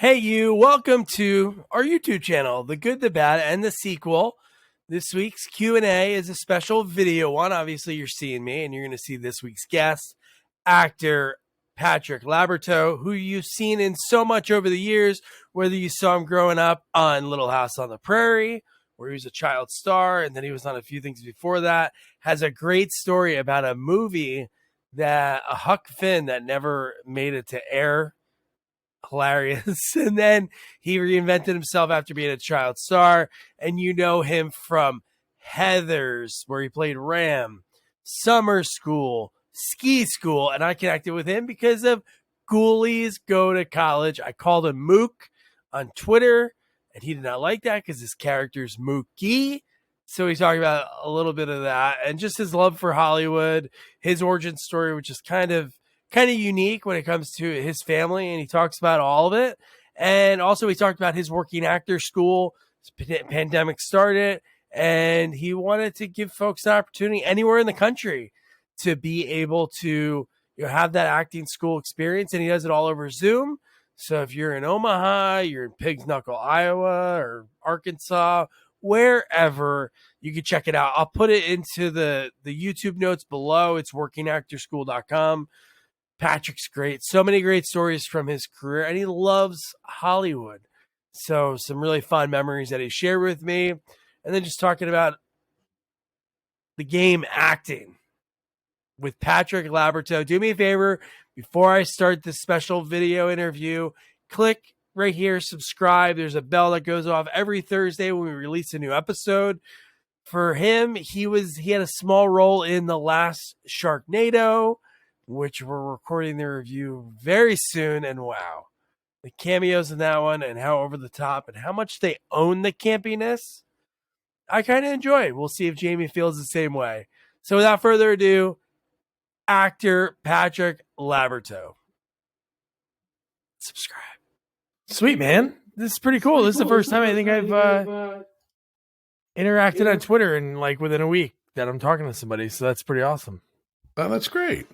Hey, you, welcome to our YouTube channel, The Good, the Bad, and the Sequel. This week's Q&A is a special video one. Obviously, you're seeing me, and you're going to see this week's guest, actor Patrick Labyorteaux, who you've seen in so much over the years, whether you saw him growing up on Little House on the Prairie, where he was a child star, and then he was on a few things before that, has a great story about a movie that a Huck Finn that never made it to air. Hilarious. And then he reinvented himself after being a child star. And you know him from Heathers, where he played Ram, Summer School, Ski School. And I connected with him because of Ghoulies Go to College. I called him Mook on Twitter, and he did not like that because his character's Mookie. So he's talking about a little bit of that and just his love for Hollywood, his origin story, which is kind of unique when it comes to his family, and he talks about all of it. And also he talked about his working actor school. Pandemic started, and he wanted to give folks an opportunity anywhere in the country to be able to have that acting school experience, and he does it all over Zoom. So if you're in Omaha, you're in Pigs Knuckle, Iowa, or Arkansas, wherever, you can check it out. I'll put it into the YouTube notes below. It's workingactorschool.com. Patrick's great. So many great stories from his career, and he loves Hollywood. So some really fun memories that he shared with me. And then just talking about the game acting with Patrick Labyorteaux. Do me a favor, before I start this special video interview, click right here, subscribe. There's a bell that goes off every Thursday when we release a new episode. For him, he had a small role in the last Sharknado, which we're recording the review very soon. And wow, the cameos in that one and how over the top and how much they own the campiness, I kind of enjoy. We'll see if Jamie feels the same way. So without further ado, actor Patrick Labyorteaux. Subscribe. Sweet, man. This is pretty cool. This is the first time I think I've interacted on Twitter in like within a week that I'm talking to somebody. So that's pretty awesome. Oh, that's great.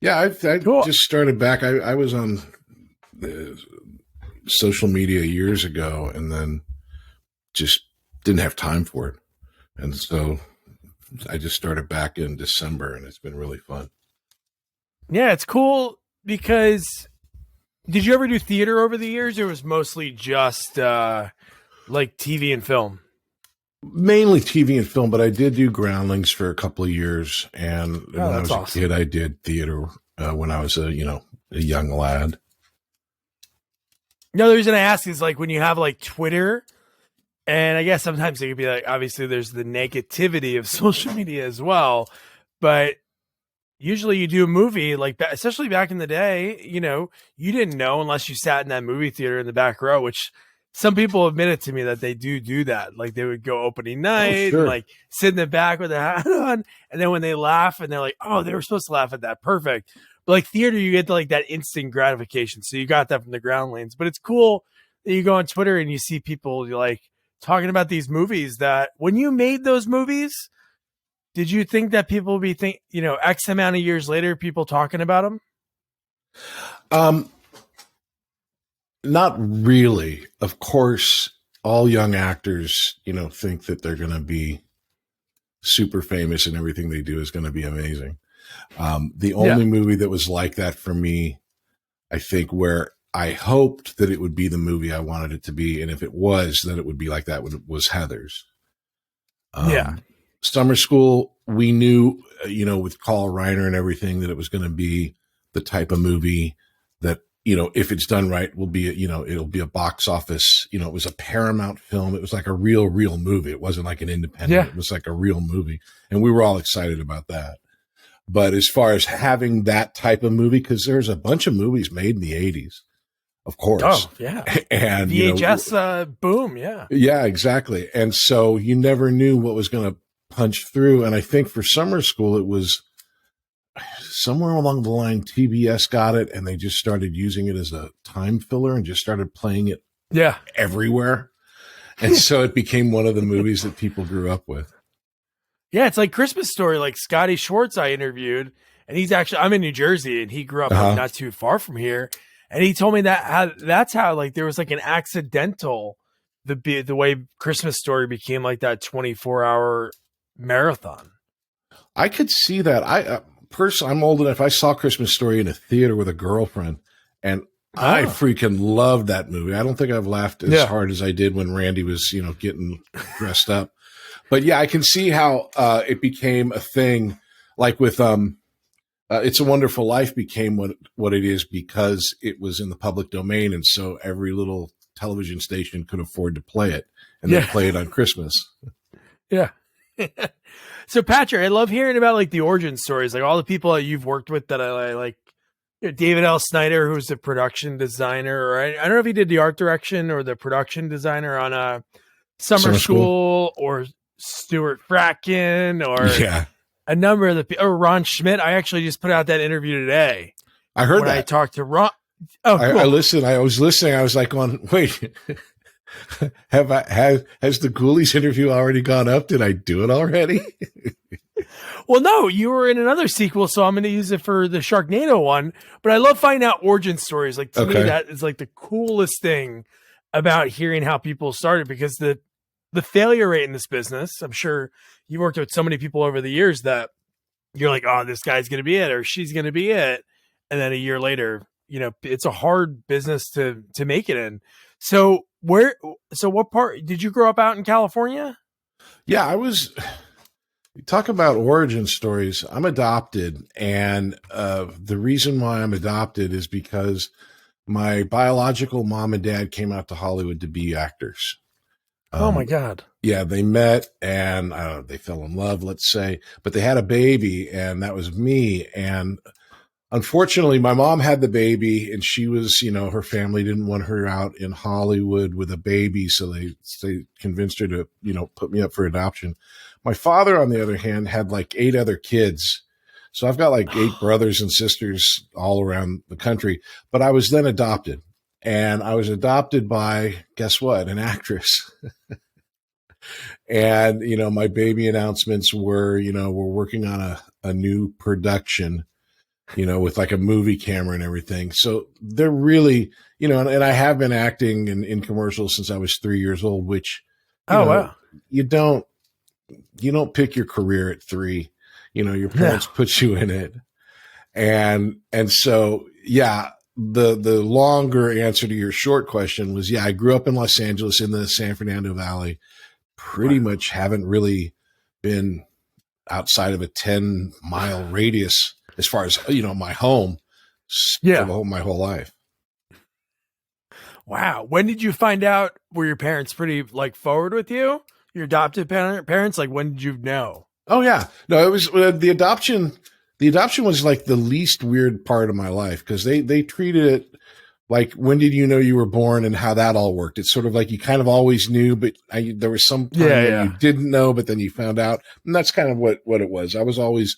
Yeah, I Cool. just started back. I was on the social media years ago, and then just didn't have time for it. And so I just started back in December, and it's been really fun. Yeah, it's cool because did you ever do theater over the years, or was mostly just like TV and film? Mainly TV and film, but I did do Groundlings for a couple of years. And when I was a kid, I did theater when I was a young lad. No, the reason I ask is like when you have like Twitter, and I guess sometimes it could be like, obviously there's the negativity of social media as well, but usually you do a movie like, especially back in the day, you didn't know unless you sat in that movie theater in the back row, which some people admitted to me that they do that. Like they would go opening night, and like sit in the back with a hat on. And then when they laugh and they're like, oh, they were supposed to laugh at that. Perfect. But like theater, you get to like that instant gratification. So you got that from the Groundlings, but it's cool that you go on Twitter and you see people like talking about these movies that when you made those movies, did you think that people would be X amount of years later, people talking about them? Not really. Of course, all young actors, think that they're going to be super famous and everything they do is going to be amazing. The only movie that was like that for me, I think, where I hoped that it would be the movie I wanted it to be, and if it was, that it would be like that, was Heathers. Summer School, we knew, with Carl Reiner and everything, that it was going to be the type of movie that, if it's done right, will be, it'll be a box office. It was a Paramount film. It was like a real movie. It wasn't like an independent. Yeah. It was like a real movie. And we were all excited about that. But as far as having that type of movie, because there's a bunch of movies made in the 80s, of course. Oh, yeah. And VHS boom. Yeah. Yeah, exactly. And so you never knew what was going to punch through. And I think for Summer School, it was somewhere along the line, TBS got it, and they just started using it as a time filler and just started playing it everywhere. And so it became one of the movies that people grew up with. Yeah, it's like Christmas Story. Like Scotty Schwartz I interviewed, and I'm in New Jersey, and he grew up not too far from here. And he told me that's how like there was like an accidental the way Christmas Story became like that 24-hour marathon. I could see that. Personally, I'm old enough. I saw Christmas Story in a theater with a girlfriend, and I freaking loved that movie. I don't think I've laughed as hard as I did when Randy was, getting dressed up. But yeah, I can see how it became a thing, like with It's a Wonderful Life became what it is because it was in the public domain, and so every little television station could afford to play it, and they play it on Christmas. Yeah. So Patrick, I love hearing about like the origin stories, like all the people that you've worked with that I like. David L. Snyder, who's the production designer, or I don't know if he did the art direction or the production designer on a Summer School, or Stuart Fracken, or a number of the people, or Ron Schmidt. I actually just put out that interview today. I heard that. I talked to Ron. Oh, cool. I listened. I was listening. I was like, wait, has the Ghoulies interview already gone up? Did I do it already? Well, no, you were in another sequel, so I'm going to use it for the Sharknado one. But I love finding out origin stories. Like to me, that is like the coolest thing about hearing how people started, because the failure rate in this business, I'm sure you worked with so many people over the years that you're like, oh, this guy's going to be it, or she's going to be it. And then a year later, it's a hard business to make it in. So what part did you grow up out in California? Yeah, talk about origin stories. I'm adopted, and the reason why I'm adopted is because my biological mom and dad came out to Hollywood to be actors. Oh my God. Yeah, they met and they fell in love, let's say, but they had a baby, and that was me. And unfortunately, my mom had the baby, and she was, her family didn't want her out in Hollywood with a baby. So they convinced her to, put me up for adoption. My father, on the other hand, had like 8 other kids. So I've got like 8 brothers and sisters all around the country, but I was then adopted, and I was adopted by, guess what? An actress. And, my baby announcements were, we're working on a new production, with like a movie camera and everything. So they're really, and I have been acting in commercials since I was 3 years old, which, wow. You don't pick your career at 3, your parents put you in it. And so, yeah, the longer answer to your short question was, I grew up in Los Angeles in the San Fernando Valley. Pretty much haven't really been outside of a 10-mile radius as far as, my home, my whole life. Wow. When did you find out? Were your parents pretty like forward with you? Your adopted parents? Like, when did you know? Oh yeah. No, it was the adoption. The adoption was like the least weird part of my life, because they treated it like, when did you know you were born and how that all worked? It's sort of like you kind of always knew, but there was some time you didn't know, but then you found out. And that's kind of what it was. I was always,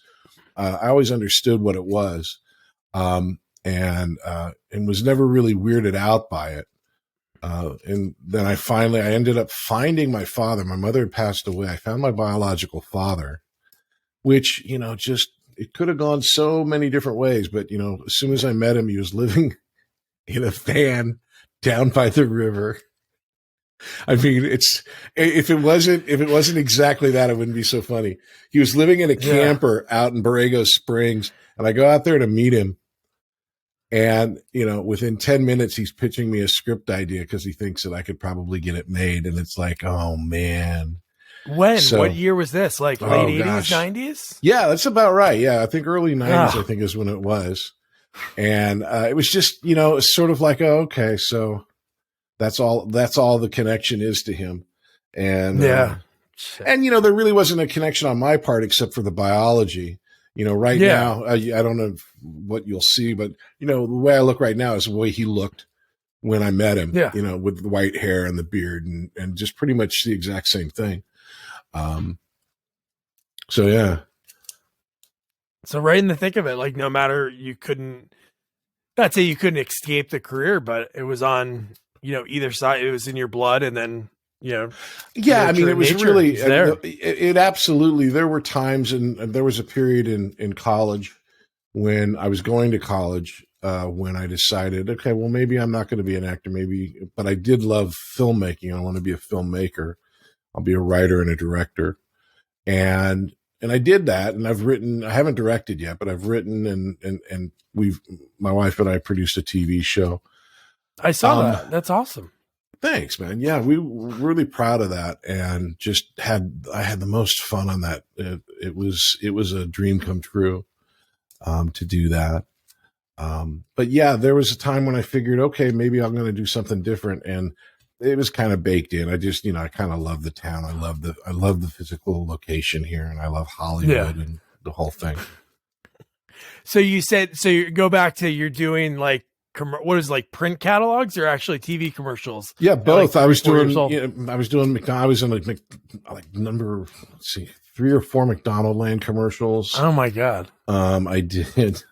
I always understood what it was, and was never really weirded out by it. And then I ended up finding my father. My mother had passed away. I found my biological father, which, it could have gone so many different ways. But, as soon as I met him, he was living in a van down by the river. I mean, if it wasn't exactly that, it wouldn't be so funny. He was living in a camper out in Borrego Springs, and I go out there to meet him. And, within 10 minutes, he's pitching me a script idea because he thinks that I could probably get it made. And it's like, oh man. What year was this? Like late 80s, 90s? Yeah, that's about right. Yeah. I think early 90s, I think is when it was. And it was just, sort of like, oh, okay, so that's all the connection is to him. And, and, there really wasn't a connection on my part except for the biology. Right now, I don't know what you'll see, but, the way I look right now is the way he looked when I met him, with the white hair and the beard and just pretty much the exact same thing. So, yeah. So right in the thick of it, like no matter, you couldn't, not say you couldn't escape the career, but it was on, either side. It was in your blood, and then, yeah, I mean, it was really, it absolutely, there were times, and there was a period in college when I was going to college, when I decided, okay, well, maybe I'm not going to be an actor, but I did love filmmaking. I want to be a filmmaker. I'll be a writer and a director. And I did that, and I haven't directed yet, but I've written, and my wife and I produced a TV show. I saw that. That's awesome. Thanks, man. Yeah, we were really proud of that, and I had the most fun on that. It was a dream come true, to do that. But yeah, there was a time when I figured, okay, maybe I'm going to do something different, and it was kind of baked in. I just, I kind of love the town. I love the physical location here, and I love Hollywood and the whole thing. So you go back to, you're doing like, what is like print catalogs or actually TV commercials? Yeah, both. Like I was doing I was in like number, 3 or 4 McDonald Land commercials. Oh my God. I did.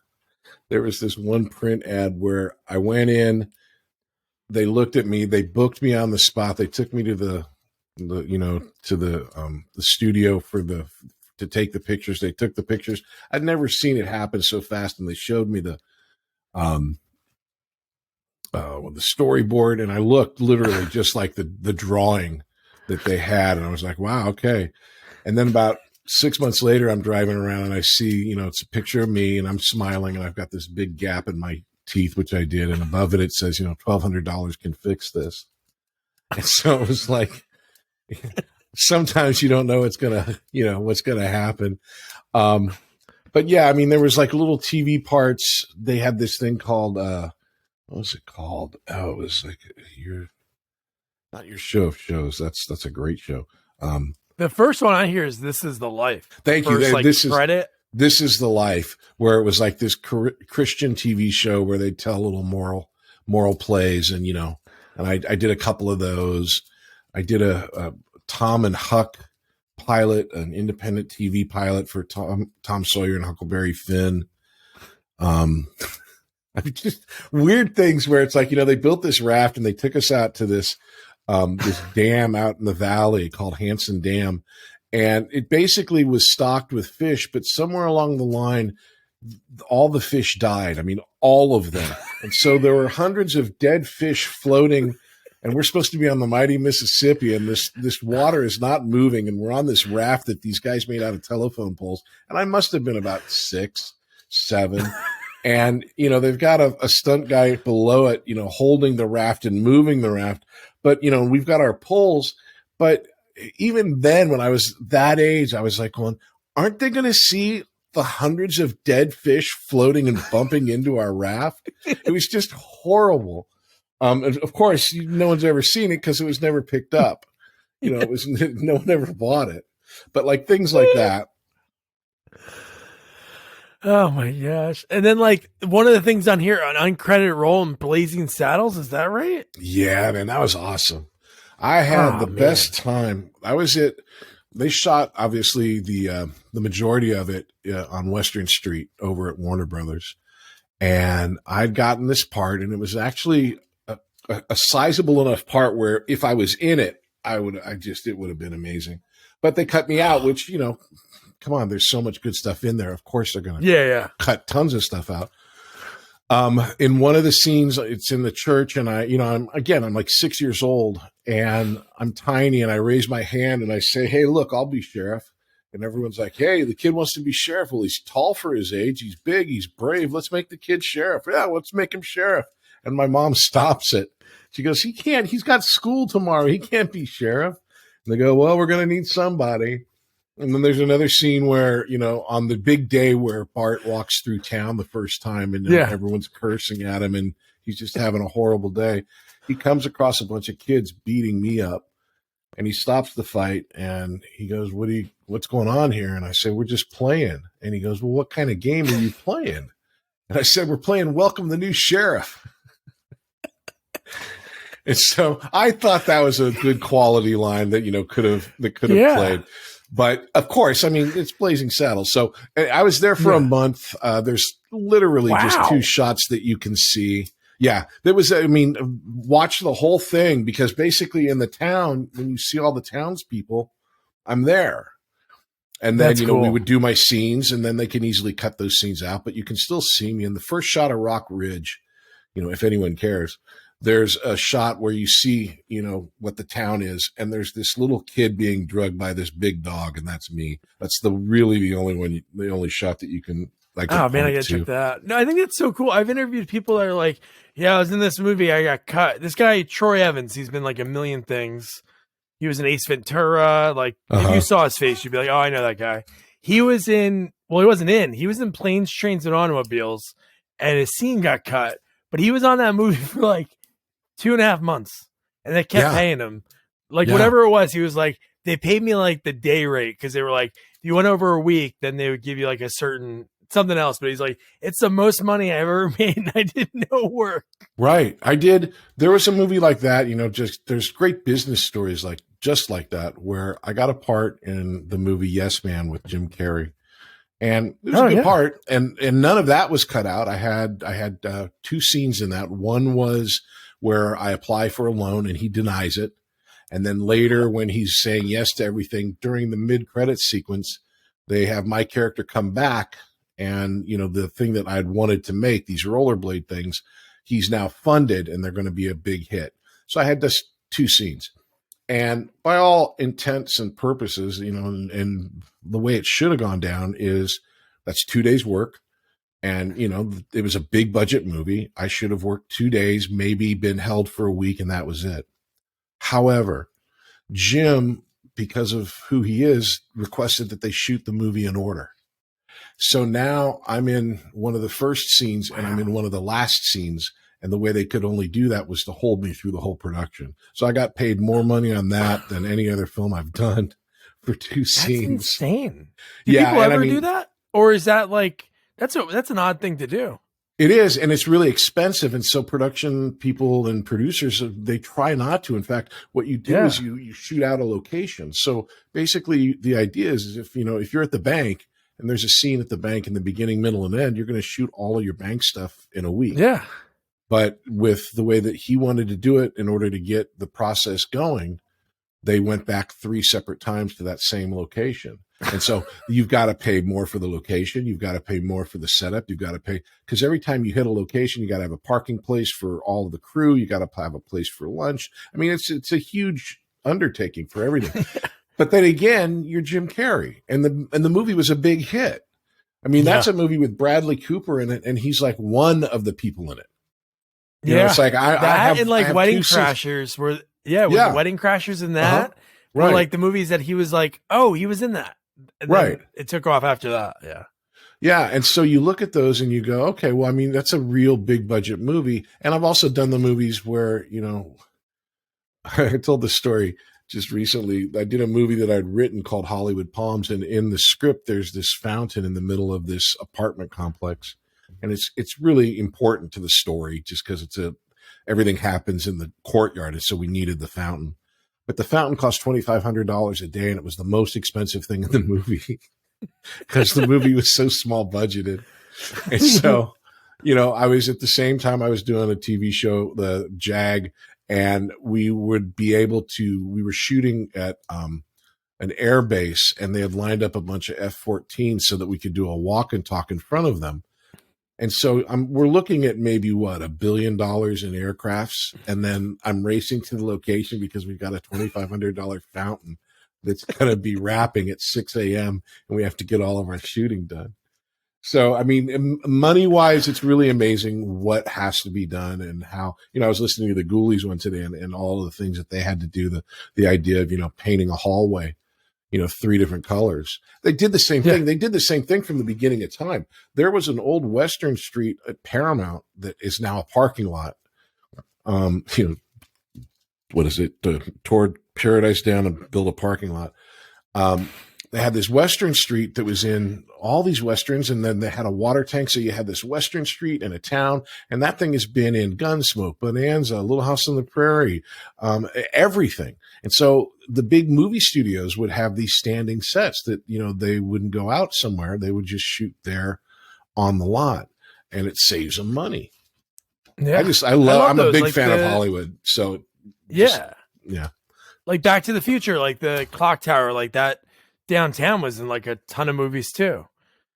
There was this one print ad where I went in, they looked at me, they booked me on the spot. They took me to the studio to take the pictures. They took the pictures. I'd never seen it happen so fast. And they showed me the storyboard, and I looked literally just like the drawing that they had. And I was like, wow, okay. And then about 6 months later, I'm driving around and I see, it's a picture of me, and I'm smiling, and I've got this big gap in my teeth, which I did. And above it, it says, $1,200 can fix this. And so it was like, sometimes you don't know what's going to happen. But yeah, I mean, there was like little TV parts. They had this thing called, what was it called? Oh, it was like not your show of shows. That's a great show. The first one I hear is This Is the Life. Thank you. This is the Life, where it was like this Christian TV show where they'd tell little moral plays, and I did a couple of those. I did a Tom and Huck pilot, an independent TV pilot for Tom Sawyer and Huckleberry Finn. Just weird things where it's like, they built this raft and they took us out to this dam out in the valley called Hansen Dam. And it basically was stocked with fish, but somewhere along the line, all the fish died. I mean, all of them. And so there were hundreds of dead fish floating, and we're supposed to be on the mighty Mississippi, and this water is not moving. And we're on this raft that these guys made out of telephone poles. And I must have been about 6, 7. And, they've got a stunt guy below it, holding the raft and moving the raft. But, we've got our poles. But even then, when I was that age, I was like, going, aren't they going to see the hundreds of dead fish floating and bumping into our raft? It was just horrible. And of course, no one's ever seen it because it was never picked up. It was, no one ever bought it. But like things like that. Oh my gosh. And then like one of the things on here, an uncredited role in Blazing Saddles, is that right? Yeah, man, that was awesome. I had the best time. They shot obviously the majority of it on Western Street over at Warner Brothers. And I'd gotten this part, and it was actually a sizable enough part where if I was in it, it would have been amazing. But they cut me out, which, come on, there's so much good stuff in there. Of course they're going to cut tons of stuff out. In one of the scenes, it's in the church, and I'm like 6 years old, and I'm tiny, and I raise my hand and I say, hey, look, I'll be sheriff. And everyone's like, hey, the kid wants to be sheriff. Well, he's tall for his age. He's big. He's brave. Let's make the kid sheriff. Yeah, let's make him sheriff. And my mom stops it. She goes, he can't. He's got school tomorrow. He can't be sheriff. And they go, well, we're going to need somebody. And then there's another scene where, on the big day where Bart walks through town the first time, and everyone's cursing at him, and he's just having a horrible day. He comes across a bunch of kids beating me up, and he stops the fight, and he goes, what's going on here? And I say, we're just playing. And he goes, well, what kind of game are you playing? And I said, we're playing Welcome the New Sheriff. And so I thought that was a good quality line that, could have played. But of course, I mean, it's Blazing Saddles. So I was there for a month. There's literally just 2 shots that you can see. Yeah, watch the whole thing, because basically in the town, when you see all the townspeople, I'm there. And then, That's we cool. would do my scenes, and then they can easily cut those scenes out, but you can still see me in the first shot of Rock Ridge. If anyone cares, there's a shot where you see, what the town is. And there's this little kid being drugged by this big dog. And that's me. That's the only shot that you can, like, oh man, I gotta check that out. No, I think it's so cool. I've interviewed people that are like, yeah, I was in this movie, I got cut. This guy, Troy Evans, he's been like a million things. He was in Ace Ventura. Like, if you saw his face, you'd be like, oh, I know that guy. He was in, well, he wasn't in. He was in Planes, Trains, and Automobiles, and his scene got cut. But he was on that movie for like 2.5 months, and they kept paying him. Like, whatever it was, he was like, they paid me like the day rate, because they were like, if you went over a week, then they would give you like a certain something else. But he's like, it's the most money I ever made, and I did no work. Right. I did. There was a movie like that, just there's great business stories just like that, where I got a part in the movie Yes Man with Jim Carrey. And it was a good part, and none of that was cut out. I had 2 scenes in that. One was where I apply for a loan and he denies it. And then later, when he's saying yes to everything, during the mid-credits sequence, they have my character come back, and the thing that I'd wanted to make, these rollerblade things, he's now funded, and they're going to be a big hit. So I had this 2 scenes. And by all intents and purposes, and the way it should have gone down is that's 2 days work. And, it was a big budget movie. I should have worked 2 days, maybe been held for a week, and that was it. However, Jim, because of who he is, requested that they shoot the movie in order. So now I'm in one of the first scenes and I'm in one of the last scenes. And the way they could only do that was to hold me through the whole production. So I got paid more money on that than any other film I've done for 2 scenes. That's insane. Do people ever do that? Or is that like, that's an odd thing to do? It is, and it's really expensive. And so production people and producers, they try not to. In fact, what you do is you shoot out a location. So basically the idea is if you're at the bank and there's a scene at the bank in the beginning, middle, and end, you're going to shoot all of your bank stuff in a week. Yeah. But with the way that he wanted to do it, in order to get the process going, they went back 3 separate times to that same location. And so you've got to pay more for the location. You've got to pay more for the setup. You've got to pay, because every time you hit a location, you got to have a parking place for all of the crew. You got to have a place for lunch. I mean, it's a huge undertaking for everything. But then again, you're Jim Carrey, and the movie was a big hit. I mean, that's a movie with Bradley Cooper in it, and he's like one of the people in it. It's like I have Wedding Crashers were the Wedding Crashers in that were like the movies that he was like, oh, he was in that. And then it took off after that. Yeah. Yeah. And so you look at those and you go, okay, well, I mean, that's a real big budget movie. And I've also done the movies where, I told the story just recently. I did a movie that I'd written called Hollywood Palms. And in the script, there's this fountain in the middle of this apartment complex. And it's really important to the story just because everything happens in the courtyard. And so we needed the fountain. But the fountain cost $2,500 a day, and it was the most expensive thing in the movie because the movie was so small budgeted. And so, I was at the same time I was doing a TV show, the JAG, and we were shooting at an air base, and they had lined up a bunch of F-14s so that we could do a walk and talk in front of them. And so we're looking at maybe $1 billion in aircrafts. And then I'm racing to the location because we've got a $2,500 fountain that's going to be wrapping at 6 a.m. and we have to get all of our shooting done. So, I mean, money wise, it's really amazing what has to be done and how, I was listening to the Ghoulies one today and all of the things that they had to do, the idea of, painting a hallway, 3 different colors. They did the same thing. They did the same thing from the beginning of time. There was an old Western street at Paramount that is now a parking lot. What is it? Toward Paradise down and build a parking lot. They had this Western street that was in all these Westerns, and then they had a water tank. So you had this Western street and a town, and that thing has been in Gunsmoke, Bonanza, Little House on the Prairie, everything. And so the big movie studios would have these standing sets that, they wouldn't go out somewhere. They would just shoot there on the lot, and it saves them money. Yeah. I'm a big fan of Hollywood. So yeah. Like Back to the Future, like the clock tower, like that downtown was in like a ton of movies too.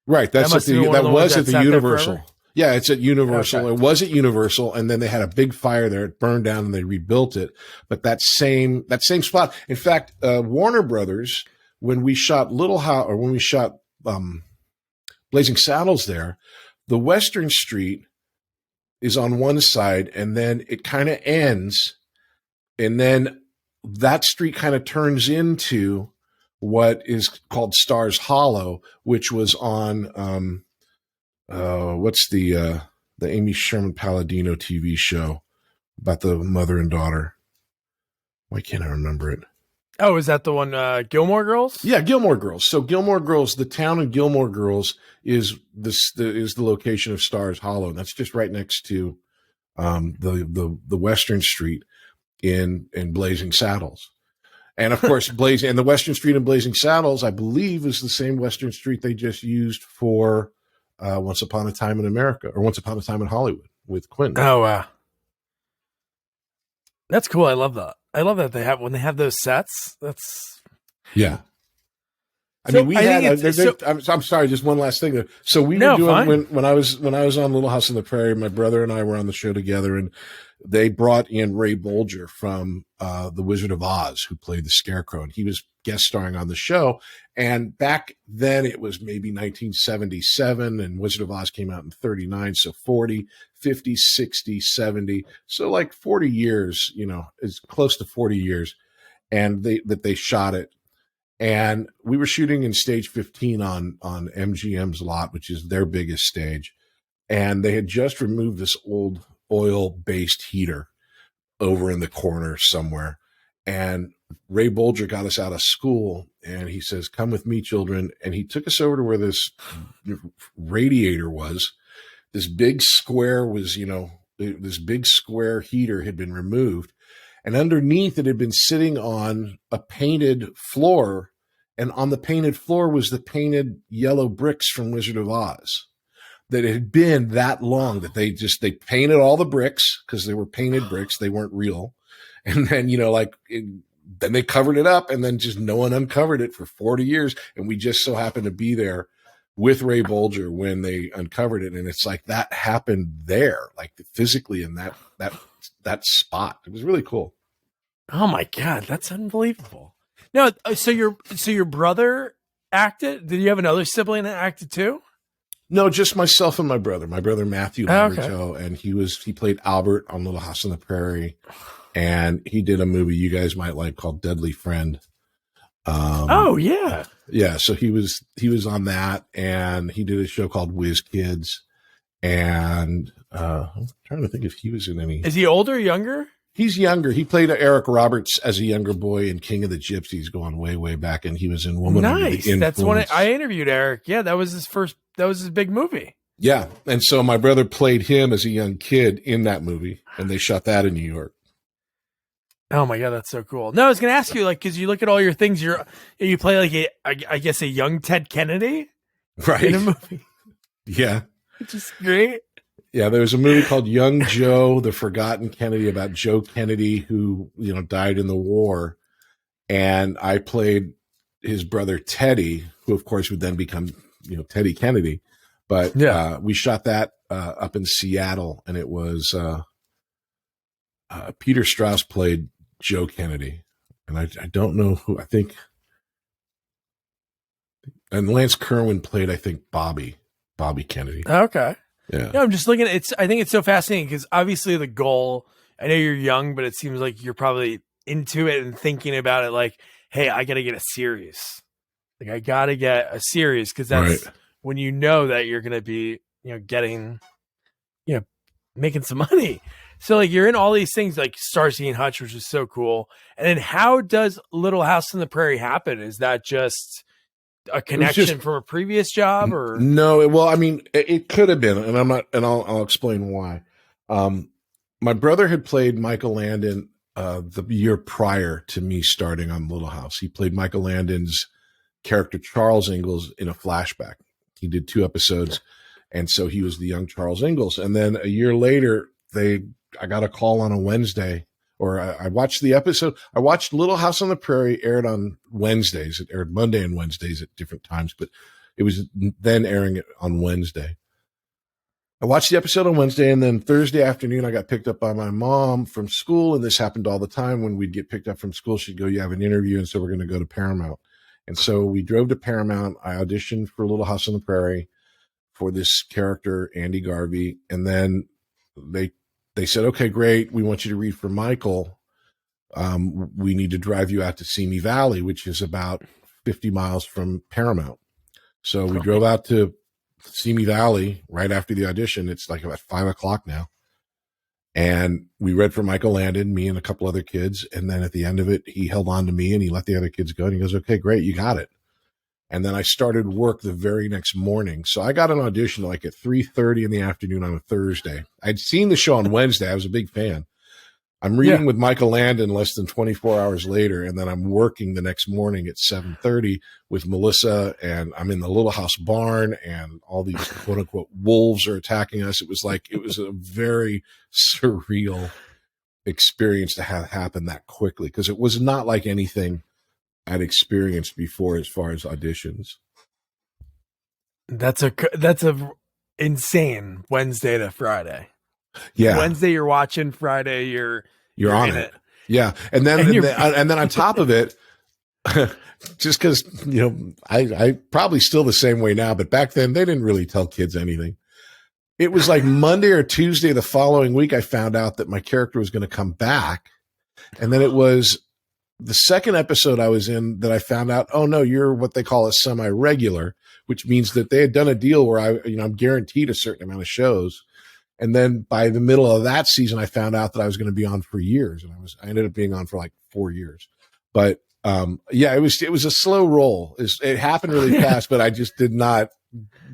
Right. That's must at have been the one of that the ones was that at the sat there Universal. forever? Yeah, it's at Universal. Okay. It was at Universal, and then they had a big fire there. It burned down, and they rebuilt it. But that same spot. In fact, Warner Brothers, when we shot Blazing Saddles there, the Western Street is on one side, and then it kind of ends, and then that street kind of turns into what is called Stars Hollow, which was on what's the Amy Sherman Palladino TV show about the mother and daughter? Why can't I remember it? Oh, is that the one Gilmore Girls? Yeah, Gilmore Girls. So Gilmore Girls, the town of Gilmore Girls is the location of Stars Hollow. And that's just right next to the Western Street in Blazing Saddles. And of course, the Western Street in Blazing Saddles, I believe, is the same Western Street they just used for Once Upon a Time in America, or Once Upon a Time in Hollywood with Quentin. Oh wow, that's cool. I love that. I love that when they have those sets. That's yeah. I So, mean, we I had. think I'm sorry. Just one last thing. So we No, were doing fine. when I was on Little House on the Prairie. My brother and I were on the show together, and they brought in Ray Bolger from The Wizard of Oz, who played the Scarecrow, and he was guest starring on the show. And back then, it was maybe 1977, and Wizard of Oz came out in 39, so 40, 50, 60, 70, so like 40 years. It's close to 40 years, and they shot it. And we were shooting in stage 15 on MGM's lot, which is their biggest stage. And they had just removed this old oil-based heater over in the corner somewhere. And Ray Bolger got us out of school, and he says, "Come with me, children." And he took us over to where this radiator was. This big square this big square heater had been removed. And underneath it had been sitting on a painted floor. And on the painted floor was the painted yellow bricks from Wizard of Oz. That it had been that long that they painted all the bricks because they were painted bricks. They weren't real. And then, then they covered it up, and then just no one uncovered it for 40 years. And we just so happened to be there with Ray Bolger when they uncovered it. And it's like that happened there, like physically in that spot. It was really cool. Oh my God, that's unbelievable. No, so your brother acted? Did you have another sibling that acted too? No, just myself and my brother. My brother Matthew Labyorteaux, Okay. and he played Albert on Little House on the Prairie, and he did a movie you guys might like called Deadly Friend. Oh yeah, yeah. So he was on that, and he did a show called Whiz Kids, and I'm trying to think if he was in any. Is he older or younger? He's younger. He played Eric Roberts as a younger boy in King of the Gypsies, going way, way back, and he was in Woman Under the Influence. That's when I interviewed Eric. Yeah, that was his big movie. Yeah, and so my brother played him as a young kid in that movie, and they shot that in New York. Oh my God, that's so cool. No, I was going to ask you, because you look at all your things, you play like I guess a young Ted Kennedy, right? In a movie. Yeah, which is great. Yeah, there was a movie called Young Joe, the Forgotten Kennedy, about Joe Kennedy who, died in the war. And I played his brother Teddy, who of course would then become, Teddy Kennedy. But yeah, we shot that up in Seattle, and it was Peter Strauss played Joe Kennedy. And I don't know who, I think, and Lance Kerwin played, I think, Bobby Kennedy. Okay. Yeah. No, I'm just looking at it. I think it's so fascinating because obviously the goal, I know you're young, but it seems like you're probably into it and thinking about it like, hey, I got to get a series. Like I got to get a series because that's right. When you know that you're going to be, getting, making some money. So like you're in all these things like Starsky and Hutch, which is so cool. And then how does Little House on the Prairie happen? Is that just a connection from a previous job or no? Well, I mean, it could have been, and I'm not, and I'll explain why. My brother had played Michael Landon the year prior to me starting on Little House. He played Michael Landon's character Charles Ingalls in a flashback. He did 2 episodes, and so he was the young Charles Ingalls. And then a year later, I got a call on a Wednesday, or I watched the episode. I watched Little House on the Prairie, aired on Wednesdays. It aired Monday and Wednesdays at different times, but it was then airing it on Wednesday. I watched the episode on Wednesday, and then Thursday afternoon, I got picked up by my mom from school. And this happened all the time when we'd get picked up from school. She'd go, "You have an interview." And so we're going to go to Paramount. And so we drove to Paramount. I auditioned for Little House on the Prairie for this character, Andy Garvey. And then they said, "Okay, great. We want you to read for Michael. We need to drive you out to Simi Valley," which is about 50 miles from Paramount. So we drove out to Simi Valley right after the audition. It's like about 5:00 now. And we read for Michael Landon, me and a couple other kids. And then at the end of it, he held on to me and he let the other kids go. And he goes, "Okay, great. You got it." And then I started work the very next morning. So I got an audition like at 3:30 in the afternoon on a Thursday. I'd seen the show on Wednesday. I was a big fan. I'm reading with Michael Landon less than 24 hours later, and then I'm working the next morning at 7:30 with Melissa, and I'm in the Little House barn, and all these quote unquote wolves are attacking us. It was a very surreal experience to have happen that quickly, because it was not like anything I'd experienced before as far as auditions. That's a insane Wednesday to Friday. Yeah. Wednesday you're watching, Friday you're on it. Yeah. And then on top of it, just because, I probably still the same way now, but back then they didn't really tell kids anything. It was like Monday or Tuesday the following week, I found out that my character was going to come back. And then it was the second episode I was in that I found out, "Oh no, you're what they call a semi-regular," which means that they had done a deal where I'm guaranteed a certain amount of shows. And then by the middle of that season, I found out that I was going to be on for years, and I ended up being on for like 4 years. But it was a slow roll. It happened really fast, but I just did not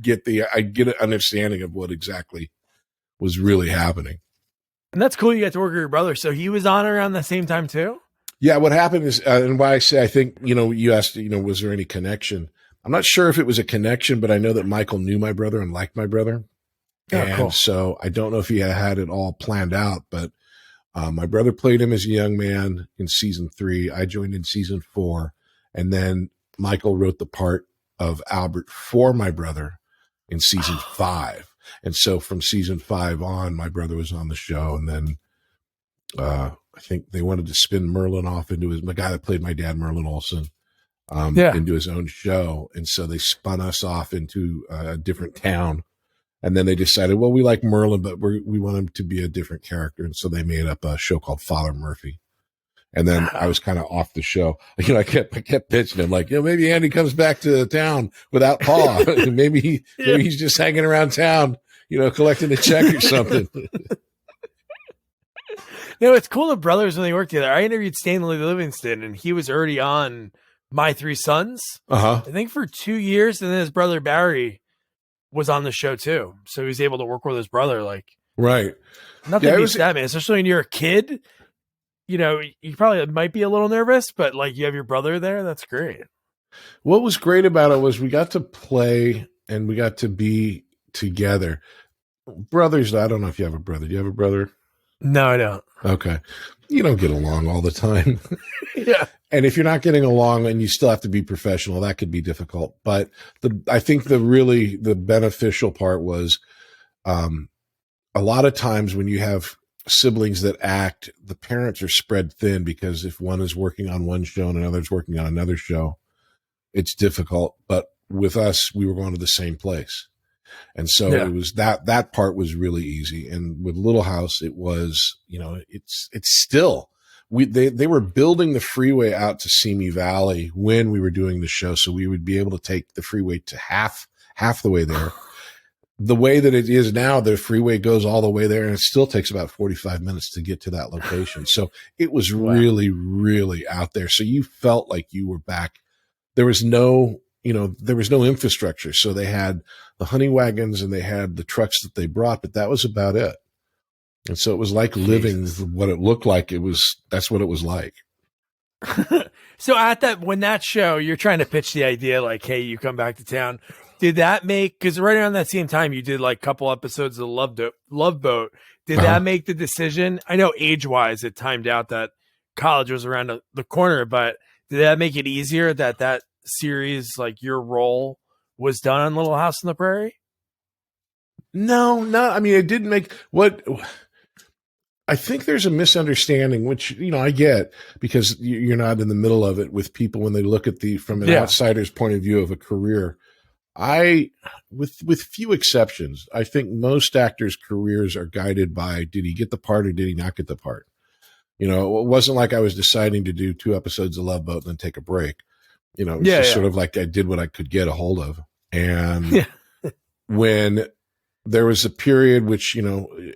get an understanding of what exactly was really happening. And that's cool. You got to work with your brother, so he was on around the same time too. Yeah, what happened is, and why I say I think you asked, was there any connection? I'm not sure if it was a connection, but I know that Michael knew my brother and liked my brother. And cool. So I don't know if he had it all planned out, but my brother played him as a young man in season 3. I joined in season 4. And then Michael wrote the part of Albert for my brother in season 5. And so from season 5 on, my brother was on the show. And then I think they wanted to spin Merlin off into the guy that played my dad, Merlin Olsen, into his own show. And so they spun us off into a different town. And then they decided, well, we like Merlin, but we want him to be a different character. And so they made up a show called Father Murphy. And then I was kind of off the show. I kept pitching him like, maybe Andy comes back to town without Paul. maybe he's just hanging around town, collecting a check or something. No, it's cool. The brothers, when they worked together, I interviewed Stanley Livingston, and he was already on My Three Sons, I think for 2 years. And then his brother Barry was on the show too. So he was able to work with his brother. Right. Nothing beats that, man. Especially when you're a kid, you probably might be a little nervous, but you have your brother there. That's great. What was great about it was we got to play and we got to be together. Brothers, I don't know if you have a brother. Do you have a brother? No, I don't. Okay. You don't get along all the time. Yeah. And if you're not getting along and you still have to be professional, that could be difficult. But I think the beneficial part was a lot of times when you have siblings that act, the parents are spread thin, because if one is working on one show and another's working on another show, it's difficult. But with us, we were going to the same place. And so it was that part was really easy. And with Little House, it was, it's still, they were building the freeway out to Simi Valley when we were doing the show. So we would be able to take the freeway to half the way there. The way that it is now, the freeway goes all the way there, and it still takes about 45 minutes to get to that location. So it was really, really out there. So you felt like you were back. There was no infrastructure. So they had the honey wagons and they had the trucks that they brought, but that was about it. And so it was like living what it looked like. That's what it was like. So when that show, you're trying to pitch the idea like, hey, you come back to town. Did that make, because right around that same time you did like a couple episodes of Love Boat. Did that make the decision? I know age wise it timed out that college was around the corner, but did that make it easier that series, like your role was done on Little House on the Prairie? No. I mean, it didn't make what. I think there's a misunderstanding, which, I get because you're not in the middle of it with people when they look at from an outsider's point of view of a career. With few exceptions, I think most actors' careers are guided by, did he get the part or did he not get the part? It wasn't like I was deciding to do 2 episodes of Love Boat and then take a break. It was sort of like I did what I could get a hold of. And when there was a period which,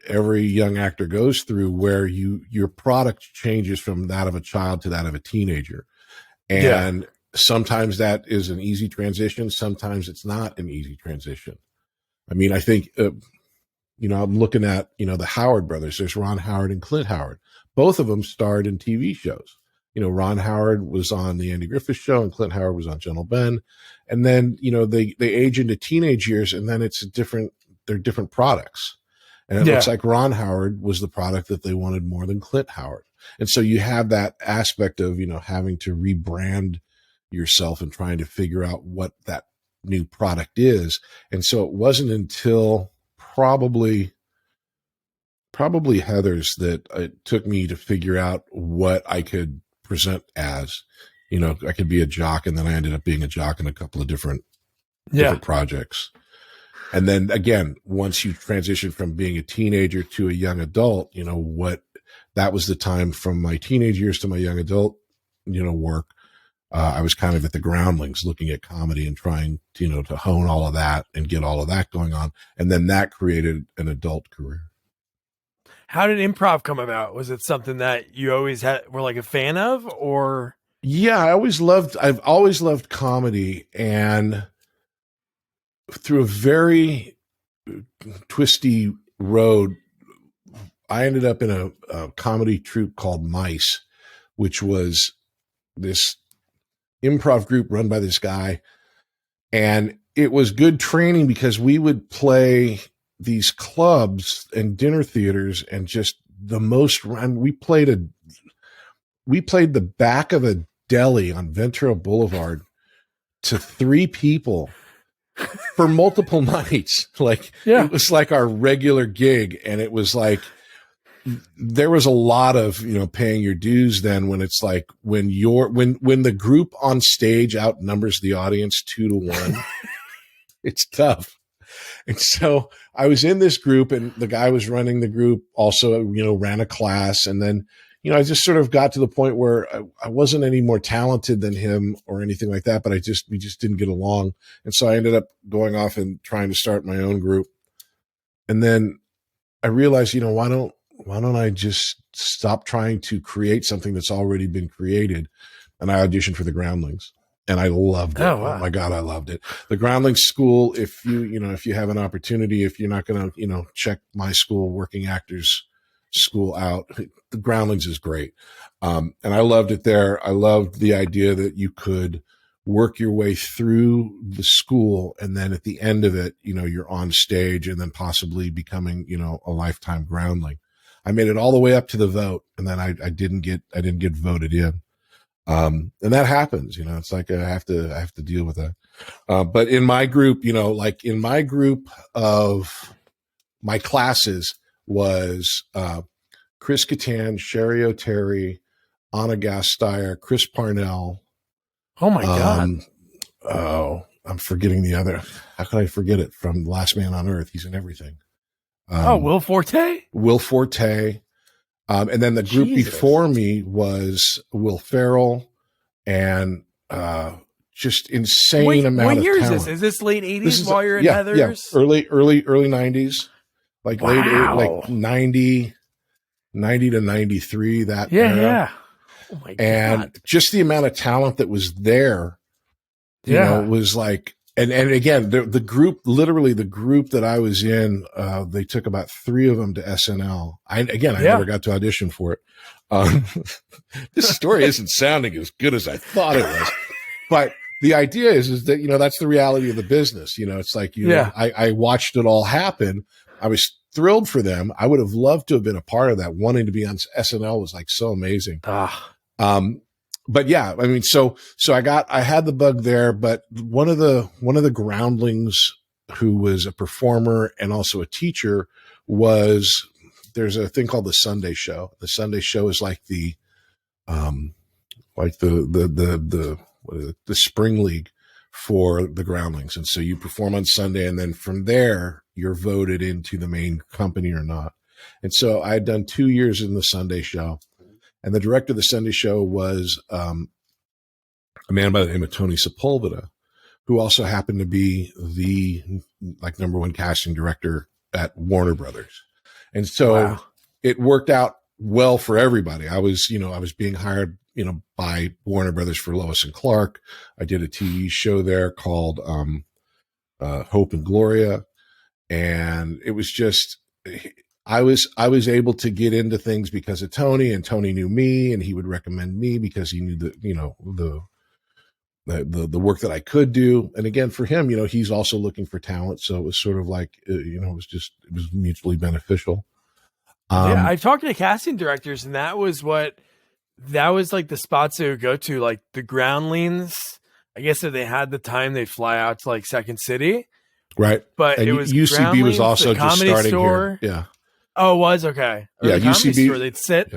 every young actor goes through where your product changes from that of a child to that of a teenager. And sometimes that is an easy transition. Sometimes it's not an easy transition. I mean, I think, I'm looking at, the Howard brothers. There's Ron Howard and Clint Howard. Both of them starred in TV shows. Ron Howard was on the Andy Griffith Show and Clint Howard was on Gentle Ben. And then, they age into teenage years and then they're different products. And it looks like Ron Howard was the product that they wanted more than Clint Howard. And so you have that aspect of, having to rebrand yourself and trying to figure out what that new product is. And so it wasn't until probably Heather's that it took me to figure out what I could present as. I could be a jock, and then I ended up being a jock in a couple of different projects. And then again, once you transition from being a teenager to a young adult, that was the time from my teenage years to my young adult, work. I was kind of at the Groundlings looking at comedy and trying to hone all of that and get all of that going on. And then that created an adult career. How did improv come about? Was it something that you always were like a fan of, or? Yeah, I've always loved comedy, and through a very twisty road, I ended up in a comedy troupe called Mice, which was this improv group run by this guy. And it was good training because we would play these clubs and dinner theaters and just we played the back of a deli on Ventura Boulevard to 3 people for multiple nights. It was like our regular gig. And it was like, there was a lot of, paying your dues then, when it's like, when the group on stage outnumbers the audience 2-1, it's tough. And so I was in this group, and the guy was running the group also, ran a class. And then, I just sort of got to the point where I wasn't any more talented than him or anything like that, but we just didn't get along. And so I ended up going off and trying to start my own group. And then I realized, why don't I just stop trying to create something that's already been created? And I auditioned for the Groundlings, and I loved it. Oh, wow. Oh my God, I loved it. The Groundlings school, if you have an opportunity, if you're not going to, check my school, Working Actors School out, the Groundlings is great. And I loved it there. I loved the idea that you could work your way through the school, and then at the end of it, you're on stage, and then possibly becoming, a lifetime groundling. I made it all the way up to the vote, and then I didn't get voted in. And that happens, it's like I have to deal with that. But in my group, in my group of my classes was Chris Kattan, Sherry O'Terry, Anna Gasteyer, Chris Parnell. Oh my God. I'm forgetting the other. How can I forget it? From Last Man on Earth. He's in everything. Will Forte? Will Forte. And then the group before me was Will Ferrell and just insane amount of talent. What year is this? Is this late 80s while you're in Heather's? Yeah, early 90s. Like late, like 90 to 93, that era. Yeah. Oh my God. And just the amount of talent that was there, was like, And again, the group, literally the group that I was in, they took about 3 of them to SNL. I never got to audition for it. This story isn't sounding as good as I thought it was, but the idea is that, that's the reality of the business. It's like, I watched it all happen. I was thrilled for them. I would have loved to have been a part of that. Wanting to be on SNL was like so amazing. But yeah, I mean, so I had the bug there, but one of the groundlings who was a performer and also a teacher there's a thing called the Sunday Show. The Sunday Show is like the spring league for the groundlings. And so you perform on Sunday, and then from there you're voted into the main company or not. And so I had done 2 years in the Sunday Show. And the director of the Sunday Show was a man by the name of Tony Sepulveda, who also happened to be the number one casting director at Warner Brothers. And so it worked out well for everybody. I was being hired, by Warner Brothers for Lois and Clark. I did a TV show there called Hope and Gloria, and it was just. I was able to get into things because of Tony, and Tony knew me, and he would recommend me because he knew the work that I could do. And again, for him, he's also looking for talent. So it was sort of like, it was mutually beneficial. I've talked to casting directors, and that was like the spots they would go to, like the Groundlings. I guess if they had the time, they'd fly out to like Second City. Right. But and it was UCB was also just starting store. Here. Yeah. Oh, it was? Okay. Or yeah, the UCB. Store, they'd sit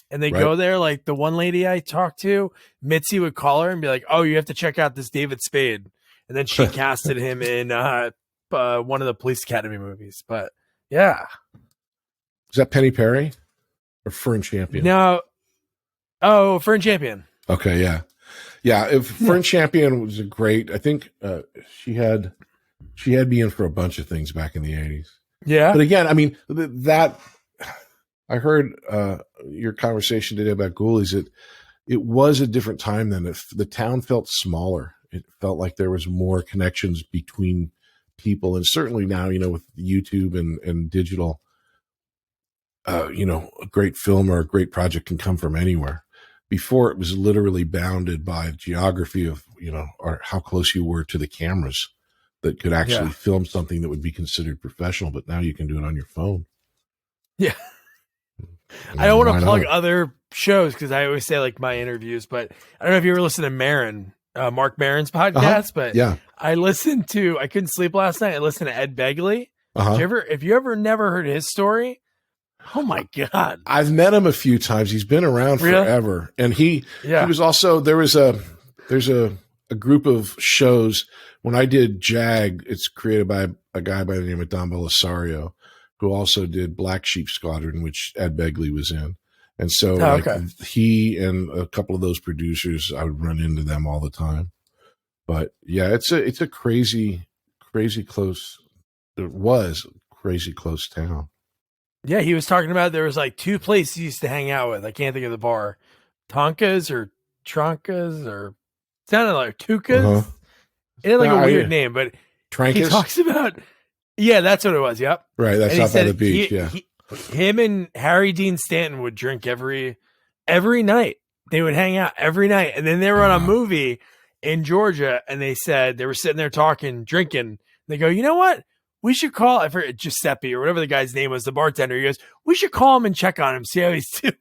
and they'd go there. Like the one lady I talked to, Mitzi would call her and be like, "Oh, you have to check out this David Spade." And then she casted him in one of the Police Academy movies. But yeah. Is that Penny Perry or Fern Champion? No. Oh, Fern Champion. Okay. Yeah. Yeah. If Fern Champion was a great, I think she had me in for a bunch of things back in the 80s. Yeah. But again, I mean, I heard your conversation today about Ghoulies. It was a different time then. The town felt smaller. It felt like there was more connections between people. And certainly now, with YouTube and digital, a great film or a great project can come from anywhere. Before, it was literally bounded by geography of, or how close you were to the cameras that could actually film something that would be considered professional, but now you can do it on your phone. Yeah. I don't want to plug other shows because I always say like my interviews, but I don't know if you ever listen to Maron, Mark Maron's podcast, but I couldn't sleep last night. I listened to Ed Begley. If you ever never heard his story, oh my God. I've met him a few times. He's been around forever. And he was also, there's a group of shows. When I did JAG, it's created by a guy by the name of Don Belisario, who also did Black Sheep Squadron, which Ed Begley was in. And so he and a couple of those producers, I would run into them all the time. But yeah, it's a crazy close. It was a crazy close town. Yeah, he was talking about there was like 2 places he used to hang out with. I can't think of the bar. Tonkas or Tronkas or sounded like Tukas. It had like a weird name, but Trankus? He talks about, that's what it was. Yep. Right. That's out by the beach. Him and Harry Dean Stanton would drink every night. They would hang out every night. And then they were on a movie in Georgia, and they said they were sitting there talking, drinking. They go, you know what? We should call, I forget, Giuseppe or whatever the guy's name was, the bartender. He goes, we should call him and check on him, see how he's doing.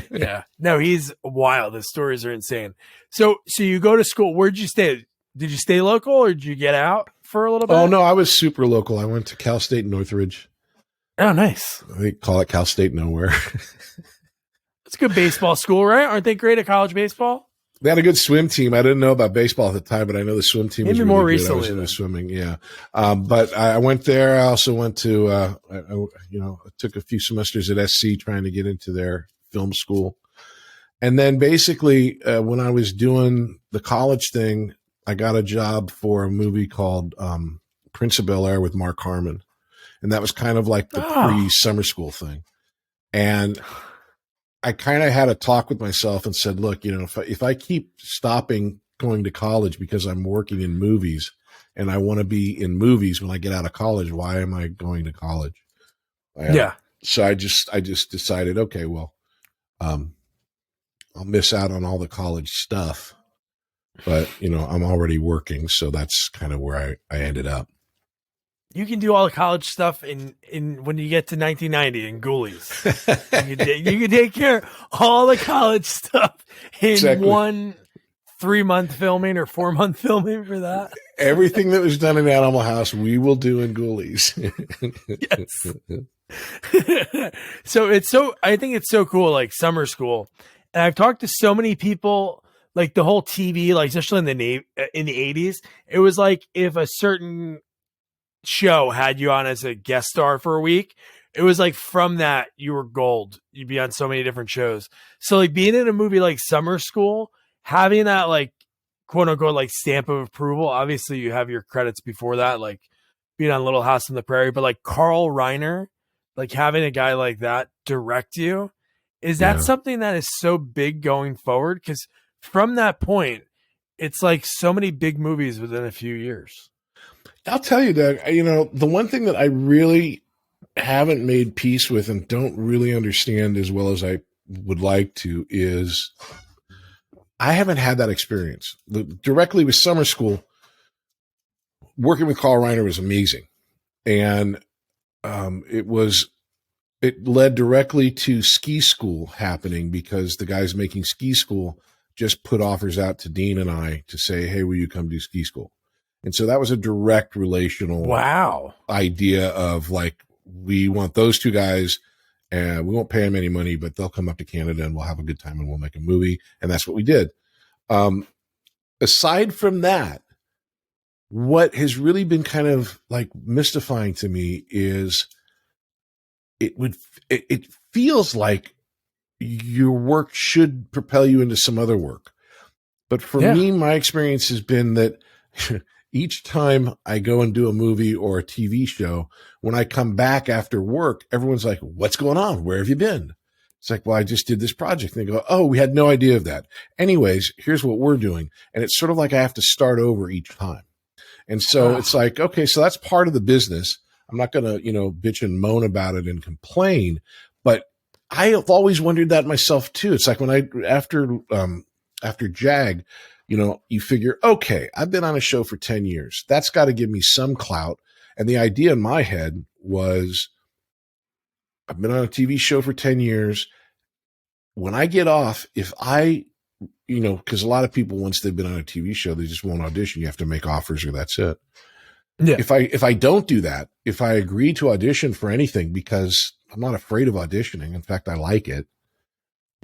Yeah. No, he's wild. His stories are insane. So you go to school. Where'd you stay? Did you stay local or did you get out for a little bit? Oh, no, I was super local. I went to Cal State Northridge. Oh, nice. They call it Cal State Nowhere. It's a good baseball school, right? Aren't they great at college baseball? They had a good swim team. I didn't know about baseball at the time, but I know the swim team was really more good. recently. I was into swimming, yeah. But I went there. I also went to, I took a few semesters at SC trying to get into their film school. And then basically, when I was doing the college thing, I got a job for a movie called Prince of Bel-Air with Mark Harmon. And that was kind of like the pre-summer school thing. And I kind of had a talk with myself and said, look, if I keep stopping going to college because I'm working in movies and I want to be in movies when I get out of college. Why am I going to college? So I just decided, okay, well, I'll miss out on all the college stuff, but I'm already working. So that's kind of where I ended up. You can do all the college stuff in when you get to 1990 in Ghoulies. You can take care of all the college stuff in 1 3-month filming or 4-month filming for that. Everything that was done in Animal House, we will do in Ghoulies. Yes. So I think it's so cool, like summer school. And I've talked to so many people, like the whole TV, like especially in the 80s, it was like if a certain show had you on as a guest star for a week, it was like from that you were gold. You'd be on so many different shows. So like being in a movie like Summer School, having that like quote unquote like stamp of approval. Obviously you have your credits before that, like being on Little House on the Prairie, but like Carl Reiner, like having a guy like that direct you, is that something that is so big going forward? Because from that point, it's like so many big movies within a few years. I'll tell you, Doug, the one thing that I really haven't made peace with and don't really understand as well as I would like to is I haven't had that experience. Directly with Summer School, working with Carl Reiner was amazing. And it led directly to Ski School happening because the guys making Ski School just put offers out to Dean and I to say, hey, will you come do Ski School? And so that was a direct relational idea of like, we want those two guys and we won't pay them any money, but they'll come up to Canada and we'll have a good time and we'll make a movie. And that's what we did. Aside from that, what has really been kind of like mystifying to me is it feels like your work should propel you into some other work. But for me, my experience has been that each time I go and do a movie or a TV show, when I come back after work, everyone's like, what's going on? Where have you been? It's like, well, I just did this project. And they go, oh, we had no idea of that. Anyways, here's what we're doing. And it's sort of like I have to start over each time. And so it's like, okay, so that's part of the business. I'm not going to, bitch and moan about it and complain, but I have always wondered that myself too. It's like when after JAG, you figure, okay, I've been on a show for 10 years. That's got to give me some clout. And the idea in my head was, I've been on a TV show for 10 years. When I get off, if I, because a lot of people, once they've been on a TV show, they just won't audition. You have to make offers or that's it. Yeah. If I don't do that, if I agree to audition for anything because I'm not afraid of auditioning, in fact, I like it,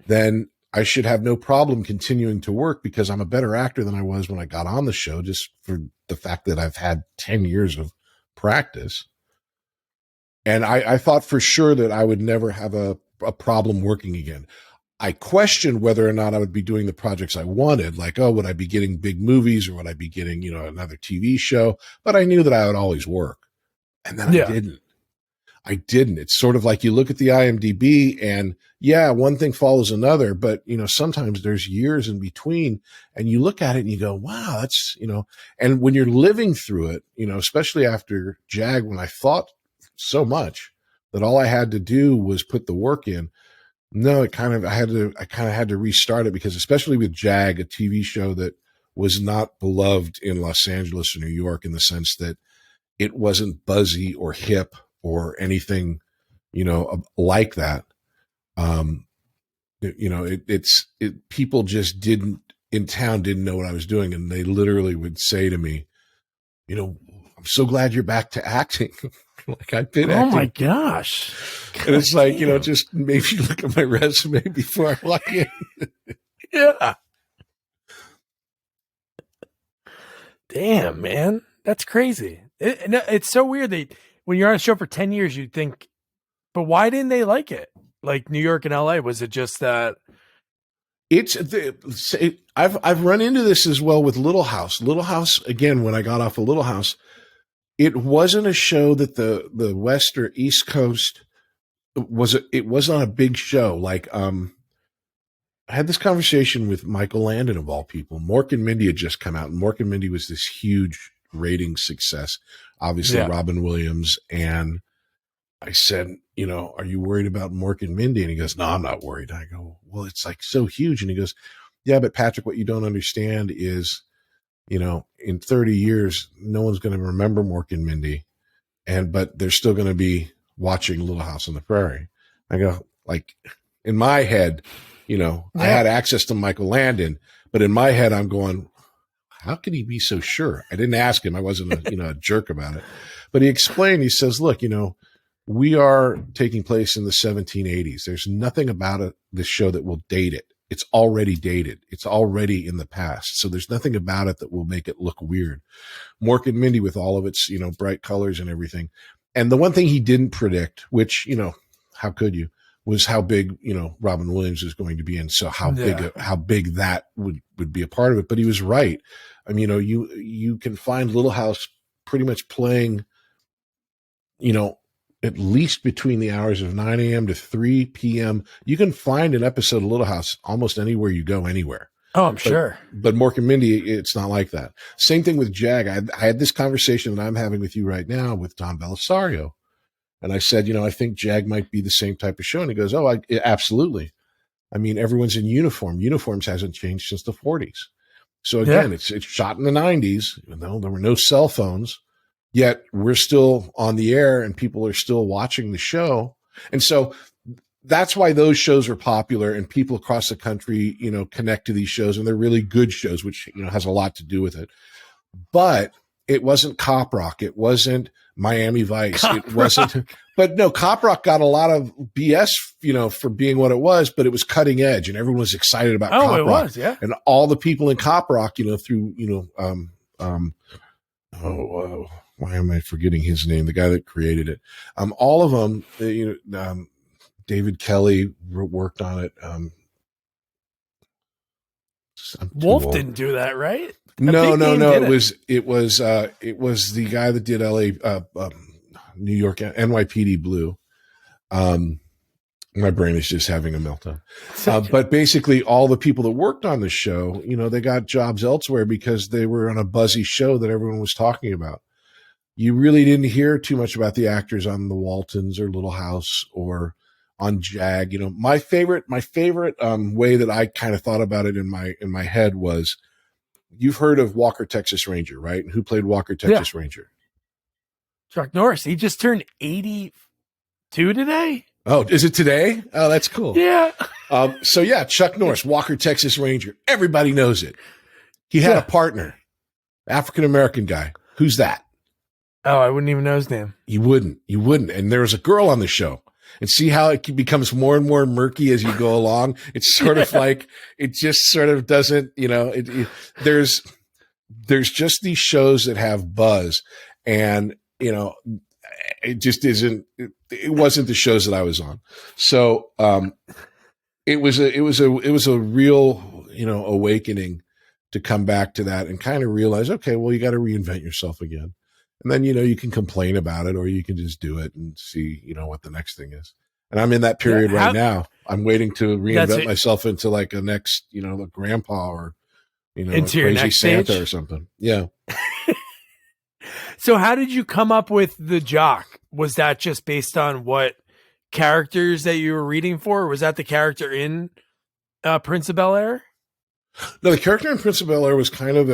then I should have no problem continuing to work because I'm a better actor than I was when I got on the show, just for the fact that I've had 10 years of practice. And I thought for sure that I would never have a problem working again. I questioned whether or not I would be doing the projects I wanted, like, oh, would I be getting big movies or would I be getting, another TV show? But I knew that I would always work. And then I didn't. It's sort of like you look at the IMDb and one thing follows another, but sometimes there's years in between and you look at it and you go, wow, that's, and when you're living through it, especially after JAG, when I thought so much that all I had to do was put the work in. No, I kind of had to restart it because especially with JAG, a TV show that was not beloved in Los Angeles or New York in the sense that it wasn't buzzy or hip or anything, like that. People just didn't know what I was doing. And they literally would say to me, I'm so glad you're back to acting. Like I've been acting. Oh my gosh. And it's like, just maybe look at my resume before I log in. Yeah. Damn, man. That's crazy. It's so weird that when you're on a show for 10 years, you think, but why didn't they like it? Like New York and LA, was it just that? I've run into this as well with Little House. Little House, again, when I got off of Little House, it wasn't a show that the West or East Coast it wasn't a big show. Like, I had this conversation with Michael Landon, of all people. Mork and Mindy had just come out, and Mork and Mindy was this huge rating success. Obviously, Yeah. Robin Williams. And I said, are you worried about Mork and Mindy? And he goes, no, I'm not worried. I go, well, it's like so huge. And he goes, yeah, but Patrick, what you don't understand is, in 30 years, no one's going to remember Mork and Mindy, but they're still going to be watching Little House on the Prairie. I go, like, in my head, I had access to Michael Landon, but in my head, I'm going, how can he be so sure? I didn't ask him. I wasn't a jerk about it, but he explained, he says, look, we are taking place in the 1780s. There's nothing about this show that will date it. It's already dated. It's already in the past. So there's nothing about it that will make it look weird. Mork and Mindy, with all of its, bright colors and everything. And the one thing he didn't predict, which, how could you, was how big, Robin Williams is going to be. And so how big that would be a part of it. But he was right. I mean, you can find Little House pretty much playing, at least between the hours of 9 a.m. to 3 p.m. You can find an episode of Little House almost anywhere you go, anywhere. Oh, I'm sure. But Mork and Mindy, it's not like that. Same thing with Jag. I had this conversation that I'm having with you right now with Don Belisario. And I said, I think Jag might be the same type of show. And he goes, oh, absolutely. I mean, everyone's in uniform. Uniforms hasn't changed since the 40s. So again, it's shot in the 90s. There were no cell phones. Yet we're still on the air and people are still watching the show. And so that's why those shows are popular and people across the country, connect to these shows, and they're really good shows, which, has a lot to do with it. But it wasn't Cop Rock. It wasn't Miami Vice. But no, Cop Rock got a lot of BS, for being what it was, but it was cutting edge and everyone was excited about Cop Rock. It was, yeah. And all the people in Cop Rock, through, why am I forgetting his name? The guy that created it. All of them, David Kelly worked on it. Wolf didn't do that, right? No. It was the guy that did New York, NYPD Blue. My brain is just having a meltdown. But basically all the people that worked on the show, they got jobs elsewhere because they were on a buzzy show that everyone was talking about. You really didn't hear too much about the actors on The Waltons or Little House or on Jag. My favorite way that I kind of thought about it in my head was, you've heard of Walker, Texas Ranger, right? And who played Walker, Texas Ranger? Chuck Norris. He just turned 82 today. Oh, is it today? Oh, that's cool. Yeah. Chuck Norris, Walker, Texas Ranger. Everybody knows it. He had a partner, African-American guy. Who's that? Oh, I wouldn't even know his name. You wouldn't. And there was a girl on the show. And see how it becomes more and more murky as you go along. It's sort of like, it just sort of doesn't, there's just these shows that have buzz, and, it just isn't, it wasn't the shows that I was on. So, it was a real, awakening to come back to that and kind of realize, okay, well, you got to reinvent yourself again. And then, you can complain about it, or you can just do it and see, what the next thing is. And I'm in that period right now. I'm waiting to reinvent myself into like a next, like grandpa or, into your crazy next Santa stage? Or something. Yeah. So how did you come up with the Jock? Was that just based on what characters that you were reading for? Or was that the character in Prince of Bel-Air? No, the character in Prince of Bel-Air was kind of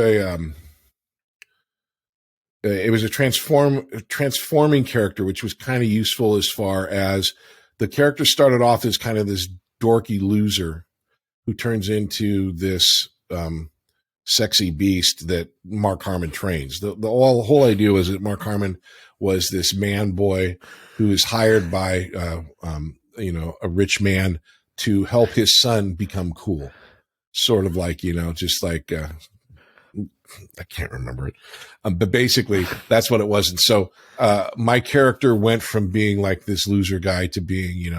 it was a transforming character, which was kind of useful as far as the character started off as kind of this dorky loser who turns into this sexy beast that Mark Harmon trains. The whole idea was that Mark Harmon was this man boy who is hired by a rich man to help his son become cool. Sort of like, just like I can't remember it. But basically that's what it was. And so, my character went from being like this loser guy to being,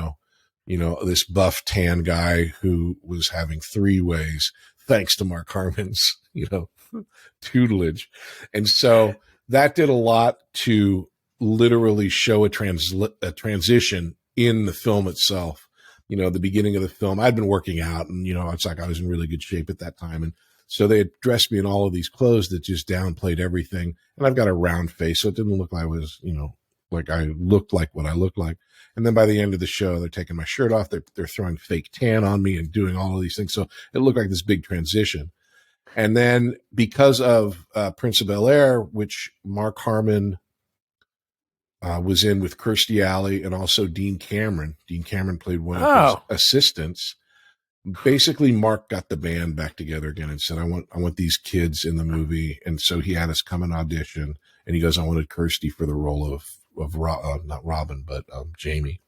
this buff tan guy who was having three ways thanks to Mark Harmon's, tutelage. And so that did a lot to literally show a transition in the film itself. the beginning of the film. I'd been working out, and it's like I was in really good shape at that time, and so they had dressed me in all of these clothes that just downplayed everything. And I've got a round face, so it didn't look like I was, like I looked like what I looked like. And then by the end of the show, they're taking my shirt off. They're throwing fake tan on me and doing all of these things. So it looked like this big transition. And then because of Prince of Bel-Air, which Mark Harmon was in with Kirstie Alley and also Dean Cameron. Dean Cameron played one of his assistants. Basically, Mark got the band back together again and said, I want these kids in the movie. And so he had us come and audition. And he goes, I wanted Kirstie for the role of not Robin, but Jamie.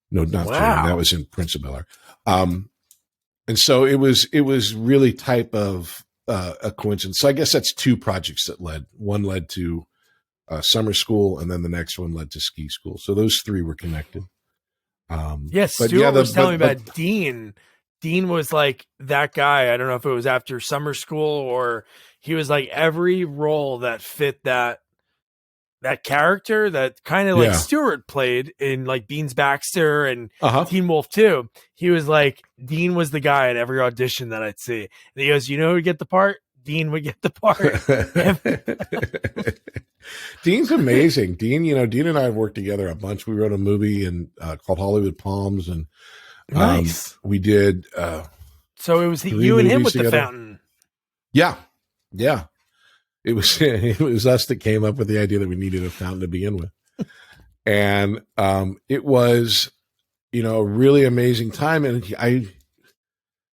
No, not Jamie. That was in Prince of Bel-Air. And so it was really type of a coincidence. So I guess that's two projects that one led to summer school, and then the next one led to ski school. So those three were connected. Stuart was telling me about Dean. Dean was like that guy. I don't know if it was after summer school or he was like every role that fit that character that kind of like Stuart played in like Beans Baxter and Teen Wolf 2. He was like, Dean was the guy at every audition that I'd see. And he goes, who would get the part? Dean would get the part. Dean's amazing. Dean and I have worked together a bunch. We wrote a movie called Hollywood Palms, and nice. We did. So it was you and him with together. The fountain. Yeah. It was us that came up with the idea that we needed a fountain to begin with, and it was, a really amazing time. And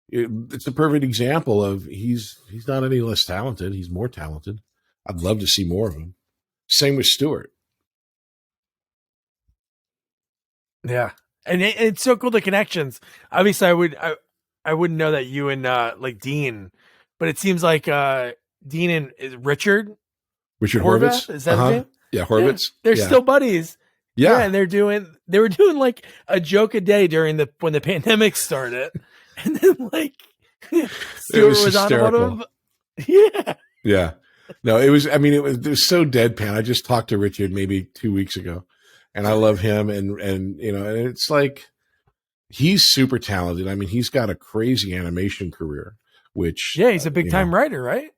it's a perfect example of he's not any less talented. He's more talented. I'd love to see more of him. Same with Stuart. Yeah. And it's so cool, the connections. Obviously, I wouldn't know that you and like Dean, but it seems like Dean and Richard Horvitz. Is that his name? Yeah, Horvitz. Yeah. They're still buddies. Yeah, and they were doing like a joke a day when the pandemic started, and then like Stuart was hysterical. On one of them. Yeah. No, it was so deadpan. I just talked to Richard maybe 2 weeks ago, and I love him. And and it's like, he's super talented. I mean, he's got a crazy animation career, which he's a big time writer, right?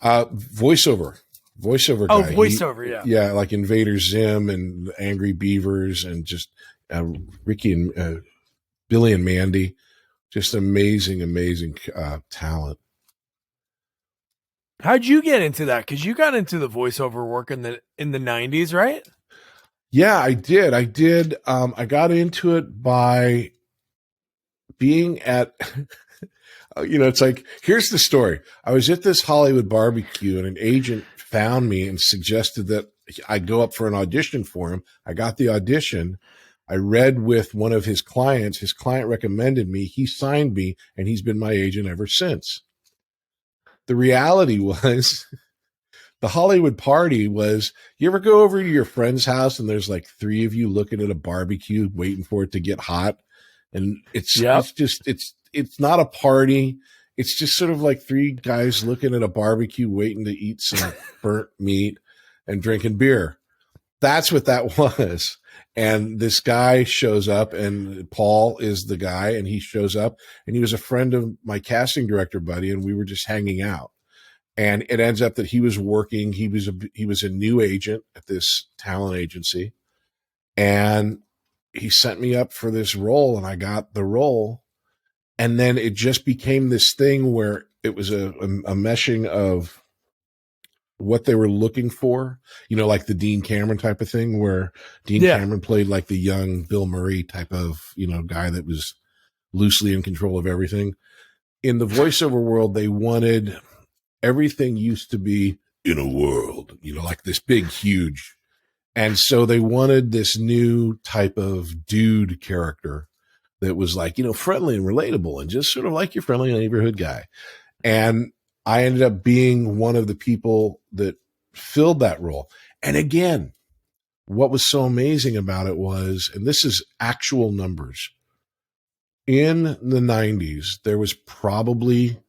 Voiceover guy. Voiceover. Yeah. Like Invader Zim and Angry Beavers and just Ricky and Billy and Mandy, just amazing talent. How'd you get into that? Because you got into the voiceover work in the 90s, right? Yeah, I did. I got into it by being at, it's like, here's the story. I was at this Hollywood barbecue and an agent found me and suggested that I go up for an audition for him. I got the audition. I read with one of his clients. His client recommended me. He signed me, and he's been my agent ever since. The reality was, the Hollywood party was, you ever go over to your friend's house and there's like three of you looking at a barbecue waiting for it to get hot? And it's not a party. It's just sort of like three guys looking at a barbecue waiting to eat some burnt meat and drinking beer. That's what that was. And this guy shows up, and Paul is the guy, and he shows up, and he was a friend of my casting director buddy, and we were just hanging out. And it ends up that he was working. He was a new agent at this talent agency, and he sent me up for this role, and I got the role. And then it just became this thing where it was a meshing of what they were looking for, like the Dean Cameron type of thing, where Dean Cameron played like the young Bill Murray type of, guy that was loosely in control of everything. In the voiceover world, they wanted, everything used to be in a world, like this big, huge. And so they wanted this new type of dude character that was like, friendly and relatable and just sort of like your friendly neighborhood guy. And I ended up being one of the people that filled that role. And again, what was so amazing about it was, and this is actual numbers, in the 90s, there was probably,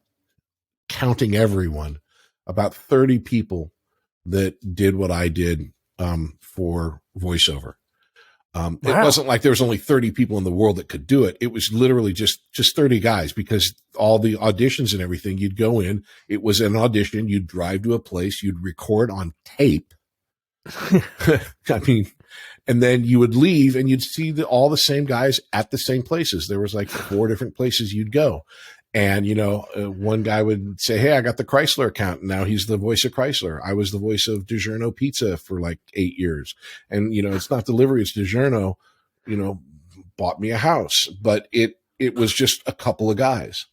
counting everyone, about 30 people that did what I did for voiceover. It wasn't like there was only 30 people in the world that could do it. It was literally just 30 guys, because all the auditions and everything, you'd go in, it was an audition, you'd drive to a place, you'd record on tape. I mean, and then you would leave and you'd see all the same guys at the same places. There was like 4 different places you'd go. And, one guy would say, hey, I got the Chrysler account. Now he's the voice of Chrysler. I was the voice of DiGiorno Pizza for like 8 years. And, it's not delivery, it's DiGiorno, bought me a house. But it was just a couple of guys.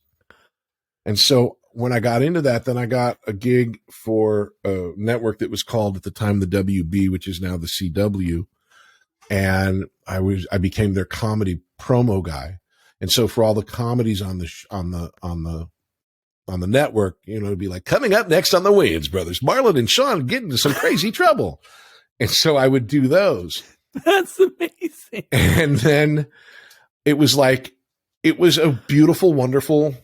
And so when I got into that, then I got a gig for a network that was called at the time the WB, which is now the CW. And I became their comedy promo guy. And so for all the comedies on the network, it'd be like, coming up next on the Wayans Brothers, Marlon and Sean get into some crazy trouble. And so I would do those. That's amazing. And then it was a beautiful, wonderful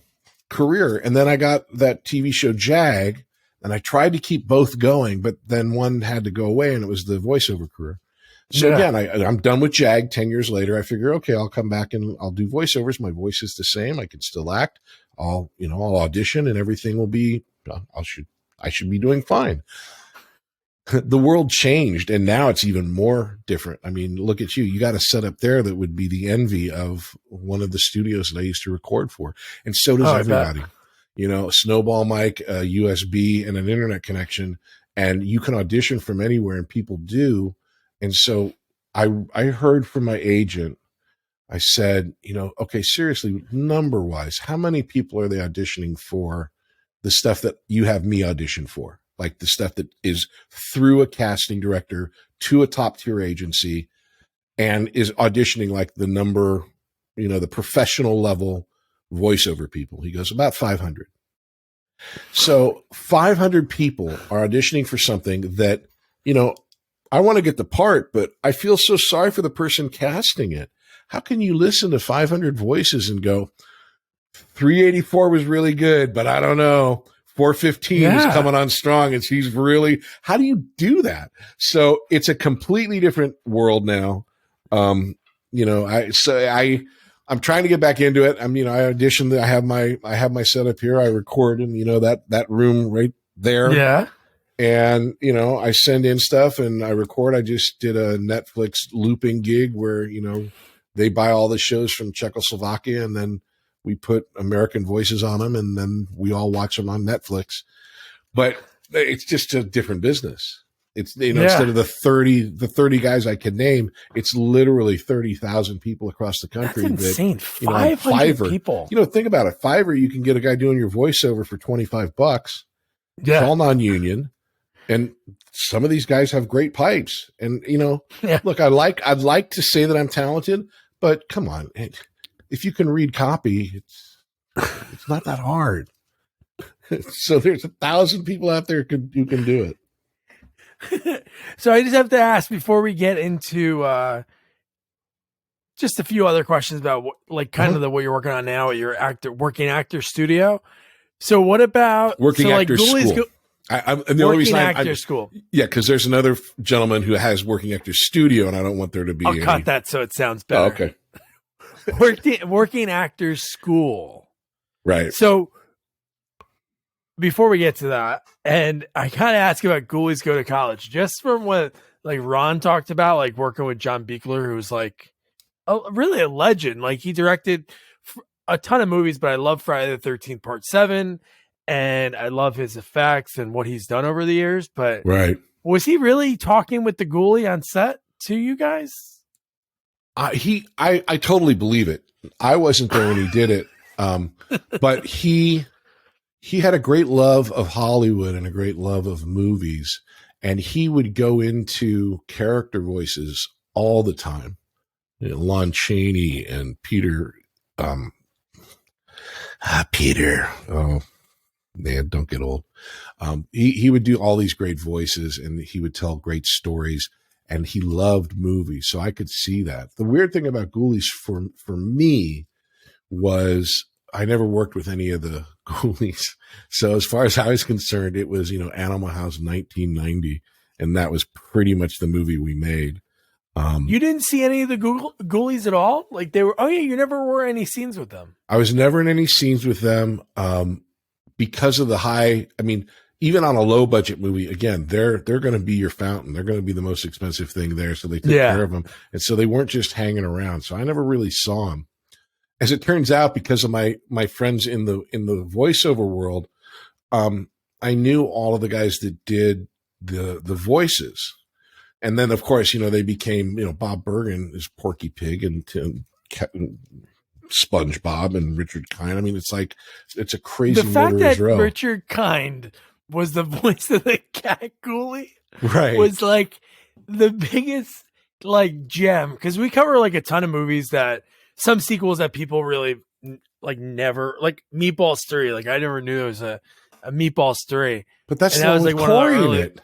career. And then I got that TV show Jag, and I tried to keep both going, but then one had to go away, and it was the voiceover career. So again, I'm done with JAG 10 years later. I figure, okay, I'll come back and I'll do voiceovers. My voice is the same. I can still act. I'll audition, and everything will be, I should be doing fine. The world changed, and now it's even more different. I mean, look at you. You got a setup there that would be the envy of one of the studios that I used to record for. And so does everybody. Snowball mic, a USB, and an internet connection. And you can audition from anywhere, and people do. And so I heard from my agent, I said, okay, seriously, number wise, how many people are they auditioning for the stuff that you have me audition for? Like the stuff that is through a casting director to a top tier agency and is auditioning like the number, the professional level voiceover people. He goes, about 500. So 500 people are auditioning for something that, I want to get the part, but I feel so sorry for the person casting it. How can you listen to 500 voices and go, 384 was really good, but I don't know. 415 is coming on strong, and she's really, how do you do that? So it's a completely different world now. I'm trying to get back into it. I auditioned. I have my setup here. I record in, that room right there. Yeah. And, I send in stuff and I record. I just did a Netflix looping gig where, they buy all the shows from Czechoslovakia, and then we put American voices on them, and then we all watch them on Netflix. But it's just a different business. It's, instead of the 30 guys I could name, it's literally 30,000 people across the country. That's insane. That, 500 people. Think about it. Fiverr, you can get a guy doing your voiceover for $25. Yeah. It's all non-union. And some of these guys have great pipes. And, look, I'd like to say that I'm talented, but come on. If you can read copy, it's not that hard. So there's 1,000 people out there who can do it. So I just have to ask before we get into just a few other questions about what you're working on now at your working actor studio. So what about working actor school? I'm the only reason actor school. Yeah, because there's another gentleman who has working actor studio, and I don't want there to be. I'll cut that so it sounds better. Oh, okay. Working actors school. Right. So before we get to that, and I kind of ask about Ghoulies Go to College, just from what like Ron talked about, like working with John Buechler, who's like really a legend. Like he directed a ton of movies, but I love Friday the 13th Part 7. And I love his effects and what he's done over the years. But was he really talking with the ghoulie on set to you guys? I totally believe it. I wasn't there when he did it. But he had a great love of Hollywood and a great love of movies. And he would go into character voices all the time. Lon Chaney and Peter. Peter. Oh. Man, don't get old. He would do all these great voices, and he would tell great stories, and he loved movies. So I could see that. The weird thing about Ghoulies for me was I never worked with any of the Ghoulies. So as far as I was concerned, it was, Animal House 1990, and that was pretty much the movie we made. You didn't see any of the Ghoulies at all? Like they were, oh yeah, you never were any scenes with them. I was never in any scenes with them because of the high, I mean, even on a low budget movie, again, they're going to be your fountain. They're going to be the most expensive thing there. So they took care of them. And so they weren't just hanging around. So I never really saw them. As it turns out, because of my friends in the voiceover world, I knew all of the guys that did the voices. And then, of course, they became, Bob Bergen is Porky Pig and SpongeBob and Richard Kind. I mean, it's a crazy. The fact that Richard Kind was the voice of the cat ghoulie, right, was like the biggest gem, because we cover a ton of movies that some sequels that people really never, like Meatballs 3. I never knew there was a Meatballs 3, but that's the one with Corey in it.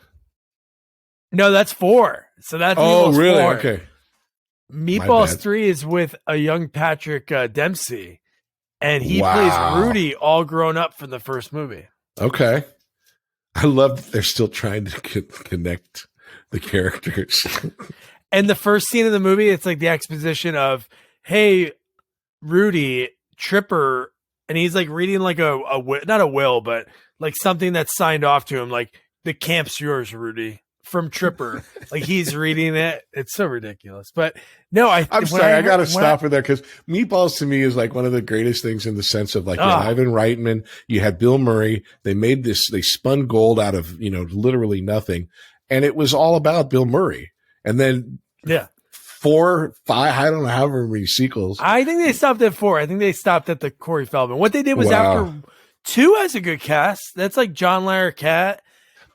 No, that's 4. So that's Meatballs really 4. Okay. Meatballs 3 is with a young Patrick Dempsey, and he plays Rudy all grown up from the first movie. Okay. I love that they're still trying to connect the characters. And the first scene of the movie, it's the exposition of, hey, Rudy, Tripper, and he's reading not a will, but something that's signed off to him, the camp's yours, Rudy, from Tripper. He's reading it. It's so ridiculous. But no, I'm sorry, I got to stop it there, because Meatballs to me is one of the greatest things in the sense of Ivan Reitman, you had Bill Murray, they made this, they spun gold out of, literally nothing. And it was all about Bill Murray. And then 4, 5, I don't know however many sequels. I think they stopped at 4. I think they stopped at the Corey Feldman. What they did was after 2 has a good cast. That's John Larroquette.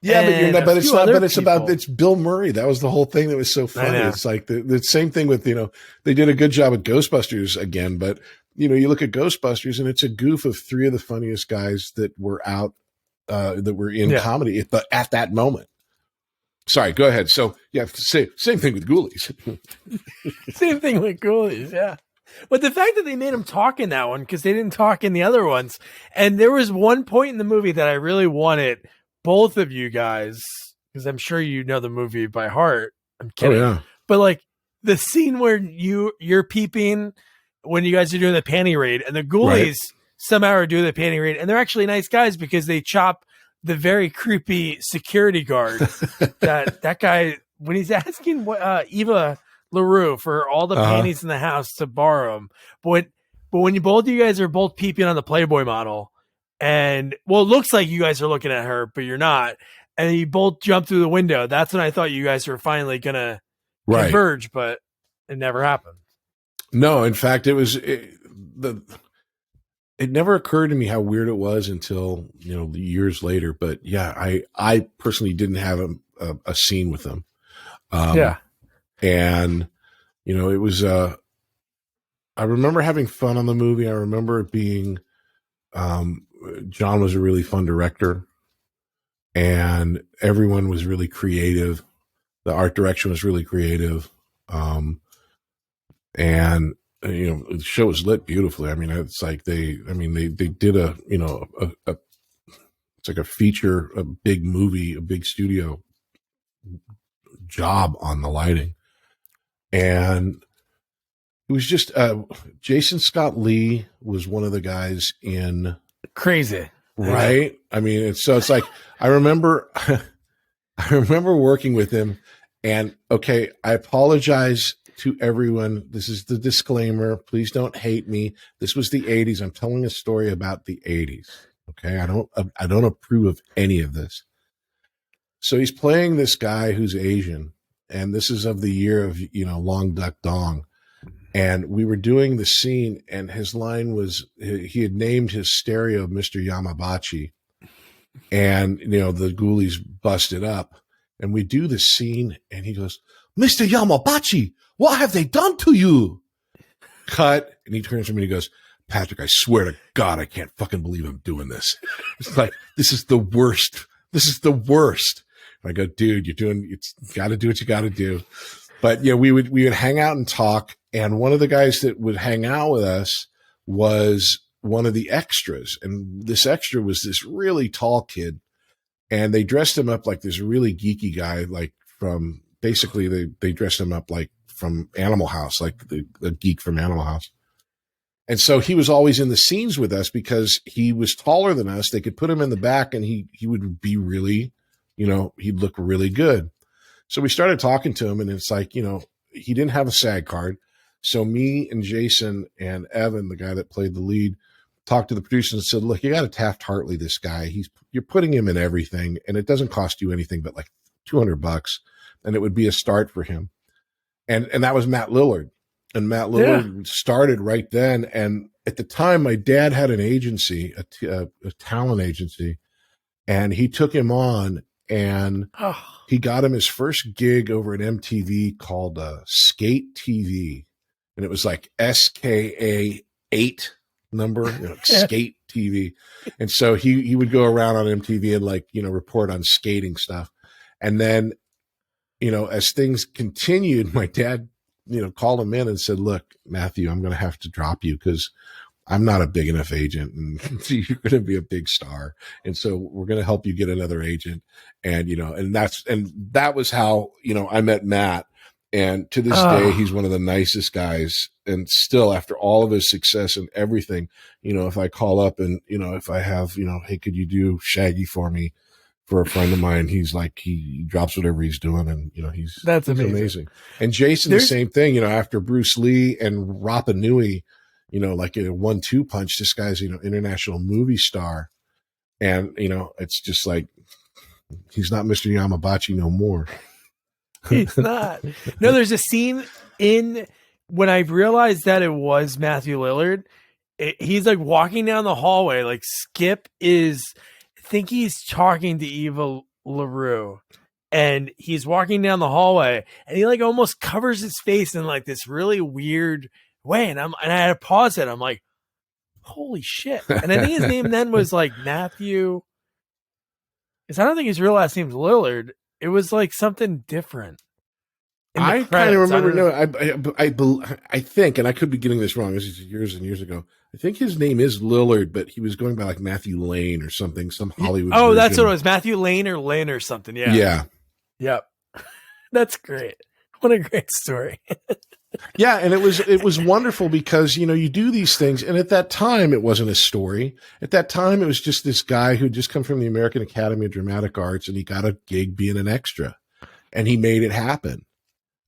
Yeah, but it's not. But it's Bill Murray. That was the whole thing that was so funny. It's the same thing with they did a good job with Ghostbusters again, but you look at Ghostbusters and it's a goof of 3 of the funniest guys that were out that were in comedy at that moment. Sorry, go ahead. So same thing with Ghoulies. Same thing with Ghoulies. Yeah. But the fact that they made him talk in that one, because they didn't talk in the other ones, and there was one point in the movie that I really wanted both of you guys, because I'm sure you know the movie by heart. I'm kidding. Oh, yeah. But the scene where you're peeping when you guys are doing the panty raid, and the Ghoulies somehow are doing the panty raid, and they're actually nice guys because they chop the very creepy security guard that guy, when he's asking Eva LaRue for all the panties in the house to borrow them. But when both of you guys are both peeping on the Playboy model, and it looks like you guys are looking at her, but you're not, and you both jump through the window, that's when I thought you guys were finally gonna converge, but it never happened. No, in fact, it never occurred to me how weird it was until years later. But yeah, I personally didn't have a scene with them. And it was I remember having fun on the movie. I remember it being John was a really fun director, and everyone was really creative. The art direction was really creative. And the show was lit beautifully. I mean, it's they did it's a feature, a big movie, a big studio job on the lighting. And it was just, Jason Scott Lee was one of the guys in Crazy. Right. I mean, it's I remember working with him, and I apologize to everyone. This is the disclaimer. Please don't hate me. This was the 80s. I'm telling a story about the 80s. Okay. I don't approve of any of this. So he's playing this guy who's Asian, and this is of the year of, Long Duck Dong. And we were doing the scene, and his line was, he had named his stereo Mr. Yamabachi, and, the Ghoulies busted up, and we do the scene, and he goes, "Mr. Yamabachi, what have they done to you?" Cut. And he turns to me and he goes, "Patrick, I swear to God, I can't fucking believe I'm doing this. It's this is the worst. This is the worst." And I go, "Dude, you got to do what you got to do." But yeah, we would hang out and talk. And one of the guys that would hang out with us was one of the extras. And this extra was this really tall kid. And they dressed him up like this really geeky guy, from basically they dressed him up like from Animal House, like the geek from Animal House. And so he was always in the scenes with us because he was taller than us. They could put him in the back and he would be really, he'd look really good. So we started talking to him and it's like, he didn't have a SAG card. So me and Jason and Evan, the guy that played the lead, talked to the producers and said, look, you got to Taft-Hartley this guy. You're putting him in everything and it doesn't cost you anything but like $200 and it would be a start for him. And that was Matt Lillard. And Matt Lillard started right then. And at the time, my dad had an agency, a talent agency, and he took him on and he got him his first gig over at MTV called Skate TV. And it was like SKA 8 number, Skate TV. And so he would go around on MTV and report on skating stuff. And then, as things continued, my dad called him in and said, look, Matthew, I'm going to have to drop you because I'm not a big enough agent and you're going to be a big star. And so we're going to help you get another agent. And, that was how, I met Matt. And to this day, he's one of the nicest guys. And still after all of his success and everything, if I call up and, if I have, hey, could you do Shaggy for me? For a friend of mine, he's like, he drops whatever he's doing. And, he's amazing. And Jason, the same thing, after Bruce Lee and Rapa Nui, like a 1-2 punch, this guy's, international movie star. And, it's just like, he's not Mr. Yamabachi no more. He's not. No, there's a scene when I realized that it was Matthew Lillard, he's like walking down the hallway, like Skip is, I think he's talking to Eva LaRue and he's walking down the hallway and he like almost covers his face in like this really weird way. And I had to pause it. I'm like, holy shit. And I think his name then was like Matthew. Because I don't think his real last name's Lillard. It was like something different. I kind of remember. No, I think, and I could be getting this wrong. This is years and years ago. I think his name is Lillard, but he was going by like Matthew Lane or something, some Hollywood. Oh, version. That's what it was. Matthew Lane or Lynn or something. Yeah. Yeah. Yep. That's great. What a great story. Yeah. And it was wonderful because, you do these things. And at that time, it wasn't a story. At that time, it was just this guy who just come from the American Academy of Dramatic Arts and he got a gig being an extra and he made it happen.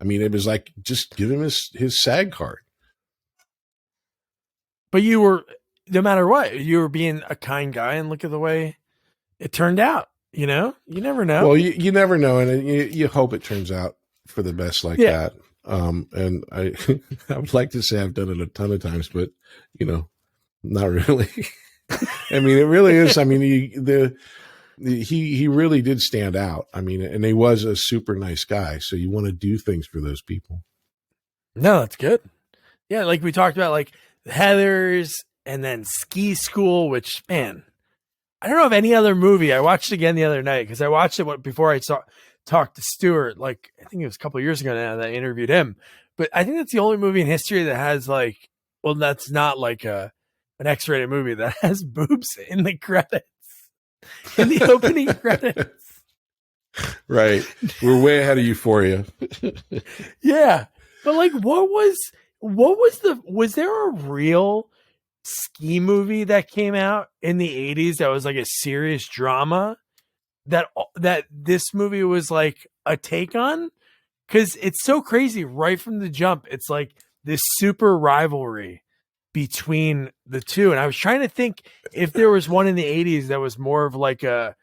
I mean, it was like, just give him his SAG card. But you were, no matter what, you were being a kind guy and look at the way it turned out, you never know. Well, you never know. And you hope it turns out for the best like that. And I would like to say I've done it a ton of times, but not really. I mean, it really is. I mean, he really did stand out. I mean, and he was a super nice guy. So you want to do things for those people. No, that's good. Yeah. Like we talked about, like Heathers and then Ski School, which, man, I don't know of any other movie. I watched it again the other night because I watched it before I talked to Stuart. Like, I think it was a couple of years ago now that I interviewed him. But I think that's the only movie in history that has like, well, that's not like an X-rated movie that has boobs in the credits, in the opening credits. Right. We're way ahead of Euphoria. Yeah. But like, was there a real ski movie that came out in the 80s that was like a serious drama that this movie was like a take on? Because it's so crazy right from the jump. It's like this super rivalry between the two. And I was trying to think if there was one in the 80s that was more of like a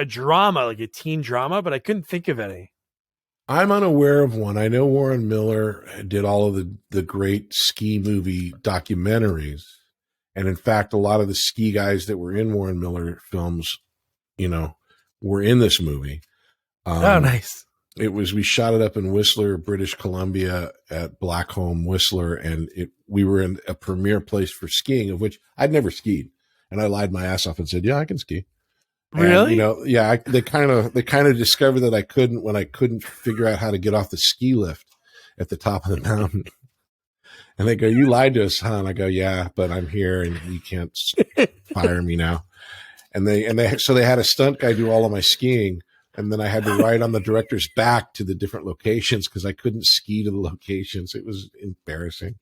drama, like a teen drama, but I couldn't think of any. I'm unaware of one. I know Warren Miller did all of the great ski movie documentaries. And in fact, a lot of the ski guys that were in Warren Miller films, were in this movie. Oh, nice. We shot it up in Whistler, British Columbia at Blackcomb Whistler. And we were in a premier place for skiing, of which I'd never skied. And I lied my ass off and said, yeah, I can ski. Really? And, they kind of discovered that I couldn't when I couldn't figure out how to get off the ski lift at the top of the mountain. And they go, you lied to us, huh? And I go, yeah, but I'm here and you can't fire me now. So they had a stunt guy do all of my skiing, And then I had to ride on the director's back to the different locations because I couldn't ski to the locations. It was embarrassing.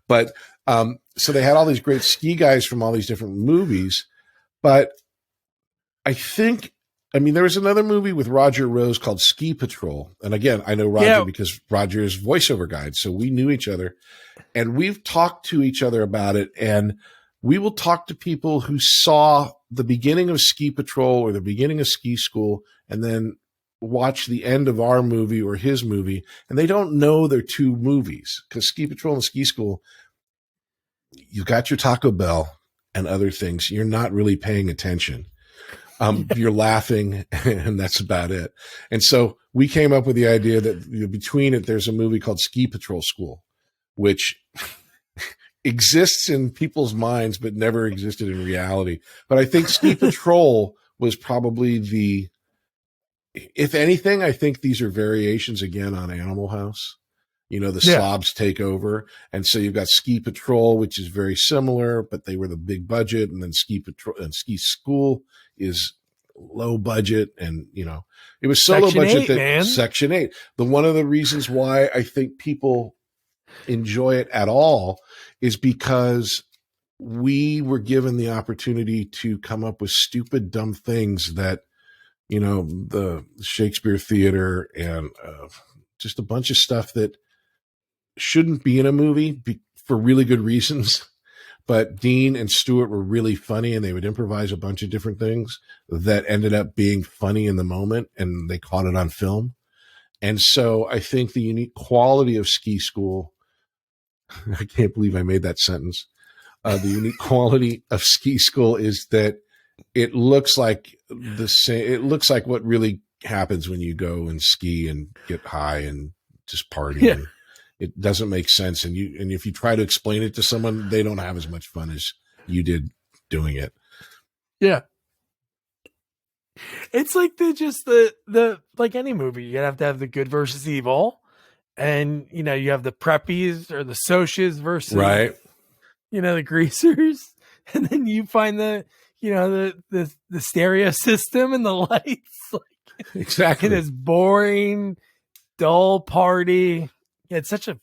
But so they had all these great ski guys from all these different movies. But I mean, there was another movie with Roger Rose called Ski Patrol. And again, I know Roger because Roger is voiceover guide. So we knew each other and we've talked to each other about it. And we will talk to people who saw the beginning of Ski Patrol or the beginning of Ski School and then watch the end of our movie or his movie. And they don't know they're two movies because Ski Patrol and Ski School, you got your Taco Bell and other things. You're not really paying attention. You're laughing and that's about it. And so we came up with the idea that between it, there's a movie called Ski Patrol School, which exists in people's minds, but never existed in reality. But I think Ski Patrol was probably if anything, I think these are variations again on Animal House. You know, the slobs take over. And so you've got Ski Patrol, which is very similar, but they were the big budget. And then Ski Patrol and Ski School is low budget. And, you know, it was so low budget that Section 8. One of the reasons why I think people enjoy it at all is because we were given the opportunity to come up with stupid, dumb things that, you know, the Shakespeare Theater and just a bunch of stuff that shouldn't be in a movie for really good reasons. But Dean and Stuart were really funny and they would improvise a bunch of different things that ended up being funny in the moment and they caught it on film. And so I think the unique quality of Ski School, I can't believe I made that sentence. The unique quality of Ski School is that it looks like the same. It looks like what really happens when you go and ski and get high and just party. Yeah. And it doesn't make sense. And if you try to explain it to someone, they don't have as much fun as you did doing it. Yeah. It's like the like any movie, you have to have the good versus evil. And, you know, you have the preppies or the socias versus, right, you know, the greasers. And then you find the stereo system and the lights. Like, exactly. It is boring, dull party. Yeah, it's such an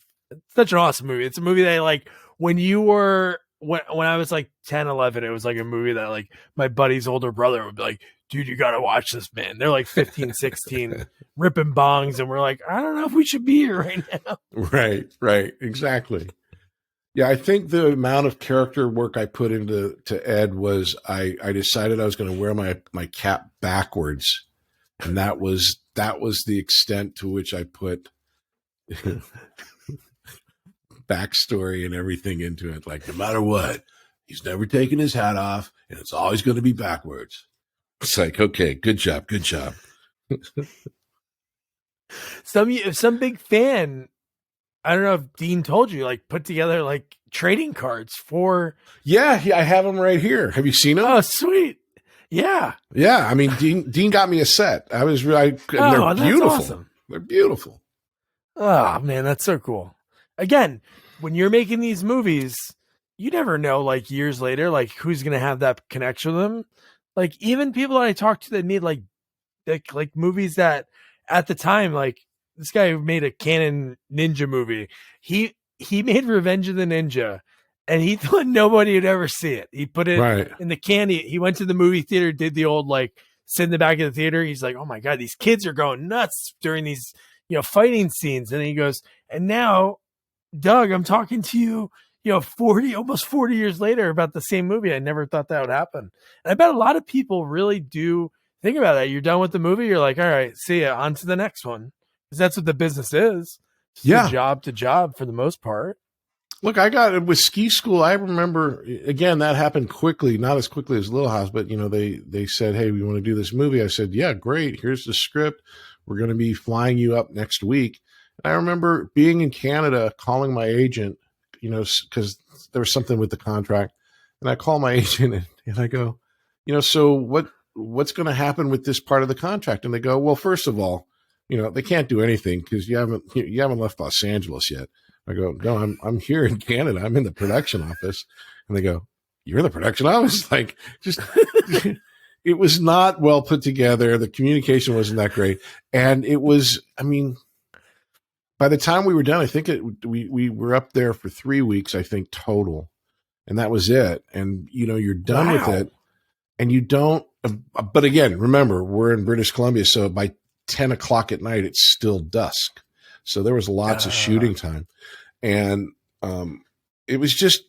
awesome movie. It's a movie that like when I was like 10, 11, it was like a movie that like my buddy's older brother would be like, dude, you got to watch this, man. They're like 15, 16 ripping bongs. And we're like, I don't know if we should be here right now. Right. Exactly. Yeah. I think the amount of character work I put into Ed was I decided I was going to wear my cap backwards. And that was the extent to which I put backstory and everything into it. Like, no matter what, he's never taken his hat off and it's always going to be backwards. It's like, okay, good job. Some big fan, I don't know if Dean told you, like put together like trading cards for. Yeah, I have them right here. Have you seen them? Oh, sweet. Yeah. I mean, Dean got me a set. They're beautiful. Awesome. They're beautiful. Oh man, that's so cool. Again, when you're making these movies, you never know, like years later, like who's going to have that connection with them. Like even people that I talk to that made like movies that at the time, like this guy who made a canon ninja movie, he made Revenge of the Ninja and he thought nobody would ever see it. He put it in the can. He went to the movie theater, did the old, like sit in the back of the theater. He's like, oh my God, these kids are going nuts during these, you know, fighting scenes. And then he goes, and now Doug, I'm talking to you, you know, almost 40 years later about the same movie. I never thought that would happen. And I bet a lot of people really do think about that. You're done with the movie. You're like, all right, see ya, on to the next one. Because that's what the business is. It's job to job for the most part. Look, I got it with Ski School. I remember, again, that happened quickly, not as quickly as Little House, but, you know, they said, hey, we want to do this movie. I said, yeah, great. Here's the script. We're going to be flying you up next week. And I remember being in Canada, calling my agent, you know, because there was something with the contract. And I call my agent and I go, you know, so what's going to happen with this part of the contract? And they go, well, first of all, you know, they can't do anything because you haven't left Los Angeles yet. I go, no, I'm here in Canada. I'm in the production office. And they go, you're in the production office? Like, just it was not well put together. The communication wasn't that great. And it was, I mean, by the time we were done, I think we were up there for 3 weeks, I think, total. And that was it. And, you know, you're done with it. And you don't, but again, remember, we're in British Columbia. So by 10 o'clock at night, it's still dusk. So there was lots of shooting time. And it was just,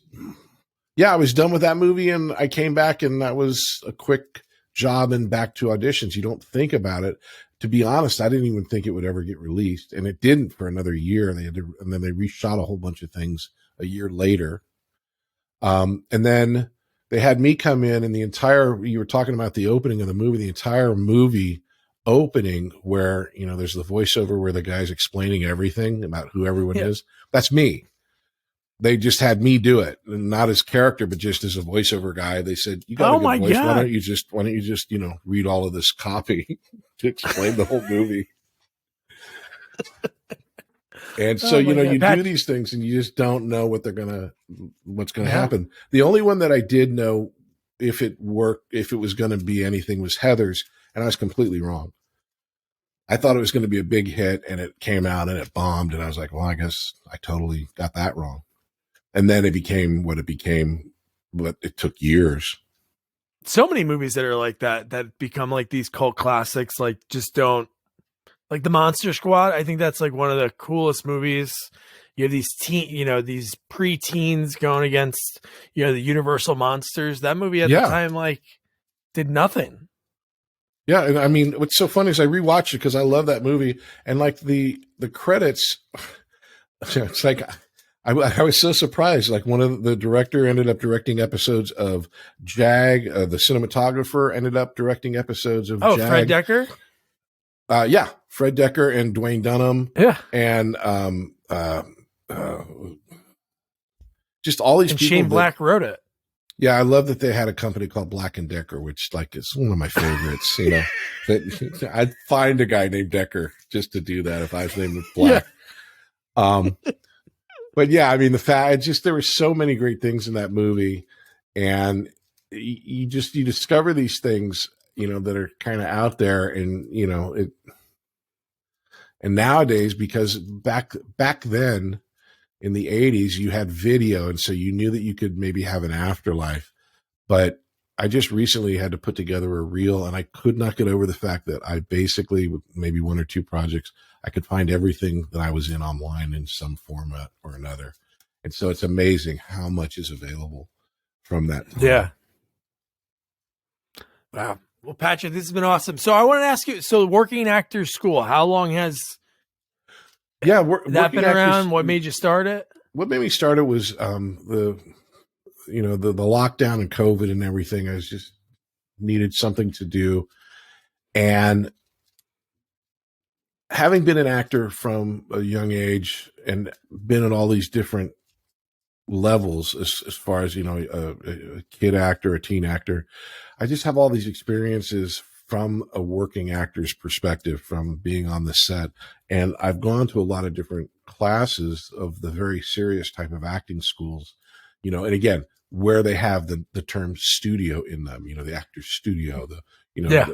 I was done with that movie. And I came back and that was a quick job and back to auditions. You don't think about it. To be honest, I didn't even think it would ever get released. And it didn't for another year. And then they reshot a whole bunch of things a year later. And then they had me come in and you were talking about the opening of the movie, the entire movie opening where, you know, there's the voiceover where the guy's explaining everything about who everyone is. That's me. They just had me do it, and not as character, but just as a voiceover guy. They said, you got a good voice. Why don't you just, you know, read all of this copy to explain the whole movie? And so, you know, you do these things and you just don't know what's going to happen. The only one that I did know if it worked, if it was going to be anything, was Heather's. And I was completely wrong. I thought it was going to be a big hit, and it came out and it bombed. And I was like, well, I guess I totally got that wrong. And then it became what it became, but it took years. So many movies that are like that become like these cult classics, like just don't, like the Monster Squad. I think that's like one of the coolest movies. You have these these pre-teens going against, you know, the Universal monsters. That movie at the time, like, did nothing. Yeah. And I mean, what's so funny is I rewatched it because I love that movie. And like the credits, it's like, I was so surprised. Like the director ended up directing episodes of Jag. The cinematographer ended up directing episodes of Jag. Fred Decker? Fred Decker and Dwayne Dunham. Yeah. And just all these people. Shane Black wrote it. Yeah, I love that they had a company called Black and Decker, which like is one of my favorites. You know, I'd find a guy named Decker just to do that if I was named Black. Yeah. But yeah, I mean, there were so many great things in that movie, and you discover these things, you know, that are kind of out there, and you know it. And nowadays, because back then in the 80s, you had video, and so you knew that you could maybe have an afterlife. But I just recently had to put together a reel, and I could not get over the fact that I basically, with maybe one or two projects, I could find everything that I was in online in some format or another. And so it's amazing how much is available from that time. Yeah. Wow. Well, Patrick, this has been awesome. So I want to ask you, so Working Actors School, how long has that been around? What made you start it? What made me start it was the lockdown and COVID and everything. I just needed something to do. And having been an actor from a young age and been at all these different levels, as far as, you know, a kid actor, a teen actor, I just have all these experiences from a working actor's perspective, from being on the set. And I've gone to a lot of different classes of the very serious type of acting schools, you know, and again, where they have the term studio in them, you know, the actor's studio,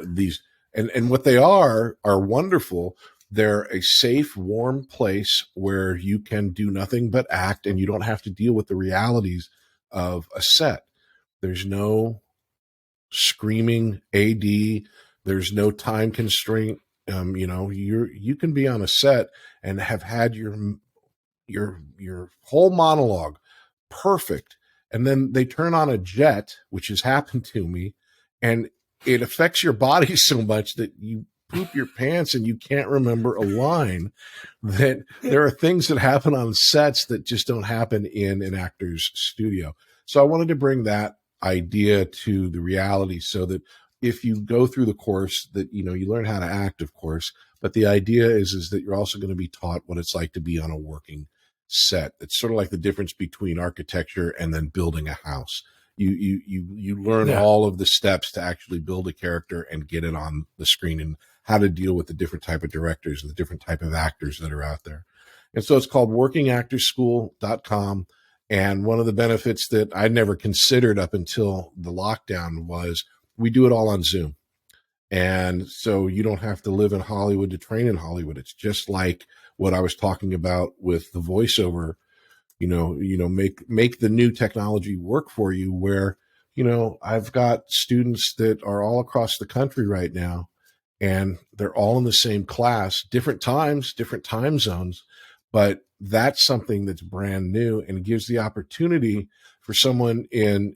these, and what they are wonderful. They're a safe, warm place where you can do nothing but act, and you don't have to deal with the realities of a set. There's no screaming AD. There's no time constraint. You know, you can be on a set and have had your whole monologue perfect, and then they turn on a jet, which has happened to me, and it affects your body so much that you poop your pants and you can't remember a line. That there are things that happen on sets that just don't happen in an actor's studio. So I wanted to bring that idea to the reality, so that if you go through the course, that, you know, you learn how to act, of course, but the idea is that you're also going to be taught what it's like to be on a working set. It's sort of like the difference between architecture and then building a house. You learn all of the steps to actually build a character and get it on the screen, and how to deal with the different type of directors and the different type of actors that are out there. And so it's called workingactorschool.com. And one of the benefits that I never considered up until the lockdown was we do it all on Zoom. And so you don't have to live in Hollywood to train in Hollywood. It's just like what I was talking about with the voiceover, make the new technology work for you where, I've got students that are all across the country right now, and they're all in the same class, different times, different time zones. But that's something that's brand new and gives the opportunity for someone in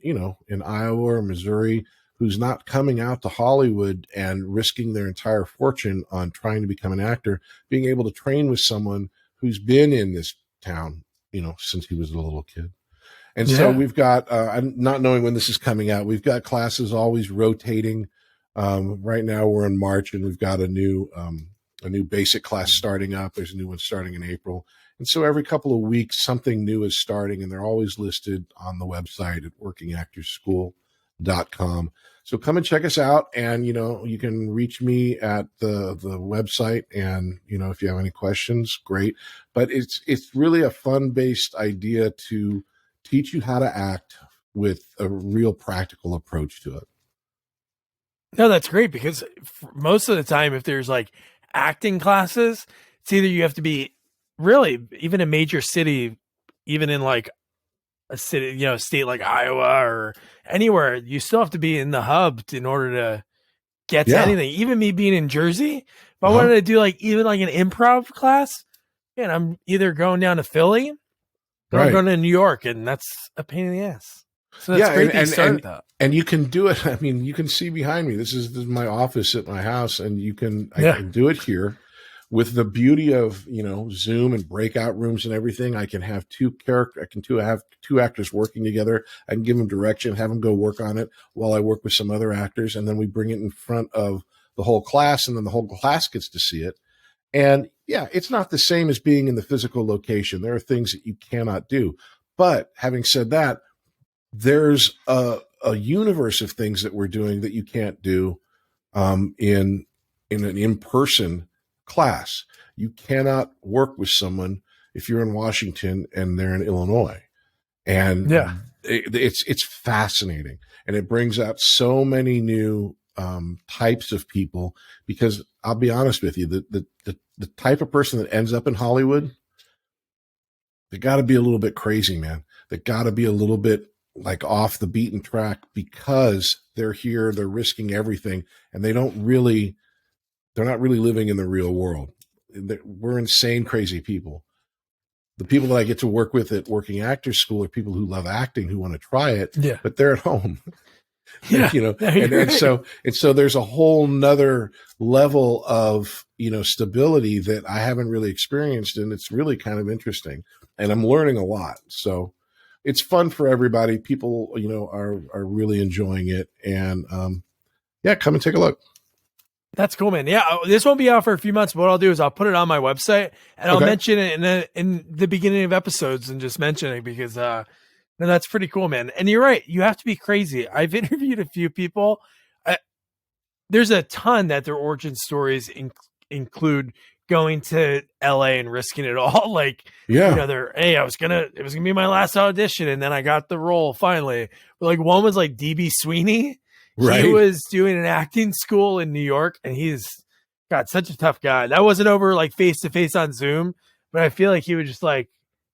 Iowa or Missouri who's not coming out to Hollywood and risking their entire fortune on trying to become an actor, being able to train with someone who's been in this town, since he was a little kid. And so we've got, I'm not knowing when this is coming out, we've got classes always rotating. Right now we're in March, and we've got a new basic class starting up. There's a new one starting in April. And so every couple of weeks, something new is starting, and they're always listed on the website at workingactorschool.com. So come and check us out. And, you can reach me at the website. And, if you have any questions, great. But it's really a fun-based idea to teach you how to act with a real practical approach to it. No, that's great, because most of the time, if there's like acting classes, it's either you have to be really even a major city, even in like a city, state like Iowa or anywhere, you still have to be in the hub in order to get to anything. Even me being in Jersey, if I wanted to do even an improv class, and I'm either going down to Philly or I'm going to New York, and that's a pain in the ass. So that's great that you started that. And you can do it. I mean, you can see behind me. This is my office at my house, and I can do it here. With the beauty of Zoom and breakout rooms and everything, I can have two actors working together. I can give them direction, have them go work on it while I work with some other actors, and then we bring it in front of the whole class, and then the whole class gets to see it. And it's not the same as being in the physical location. There are things that you cannot do. But having said that, there's a universe of things that we're doing that you can't do in an in-person class. You cannot work with someone if you're in Washington and they're in Illinois. And it's fascinating. And it brings out so many new types of people, because I'll be honest with you, the type of person that ends up in Hollywood, they got to be a little bit crazy, man. They got to be a little bit like off the beaten track, because they're here, they're risking everything, and they're not really living in the real world. We're insane, crazy people. The people that I get to work with at Working Actors School are people who love acting, who want to try it, but they're at home. And so there's a whole nother level of, stability that I haven't really experienced. And it's really kind of interesting, and I'm learning a lot. So it's fun for everybody. People, are really enjoying it. And, come and take a look. That's cool, man. Yeah, this won't be out for a few months, but what I'll do is I'll put it on my website, and I'll mention it in the beginning of episodes, and just mention it, because that's pretty cool, man. And you're right. You have to be crazy. I've interviewed a few people. There's a ton that their origin stories include going to LA and risking it all. It was going to be my last audition, and then I got the role finally. But one was like DB Sweeney. Right. He was doing an acting school in New York, and he's got such a tough guy. That wasn't over face to face on Zoom, but I feel like he was just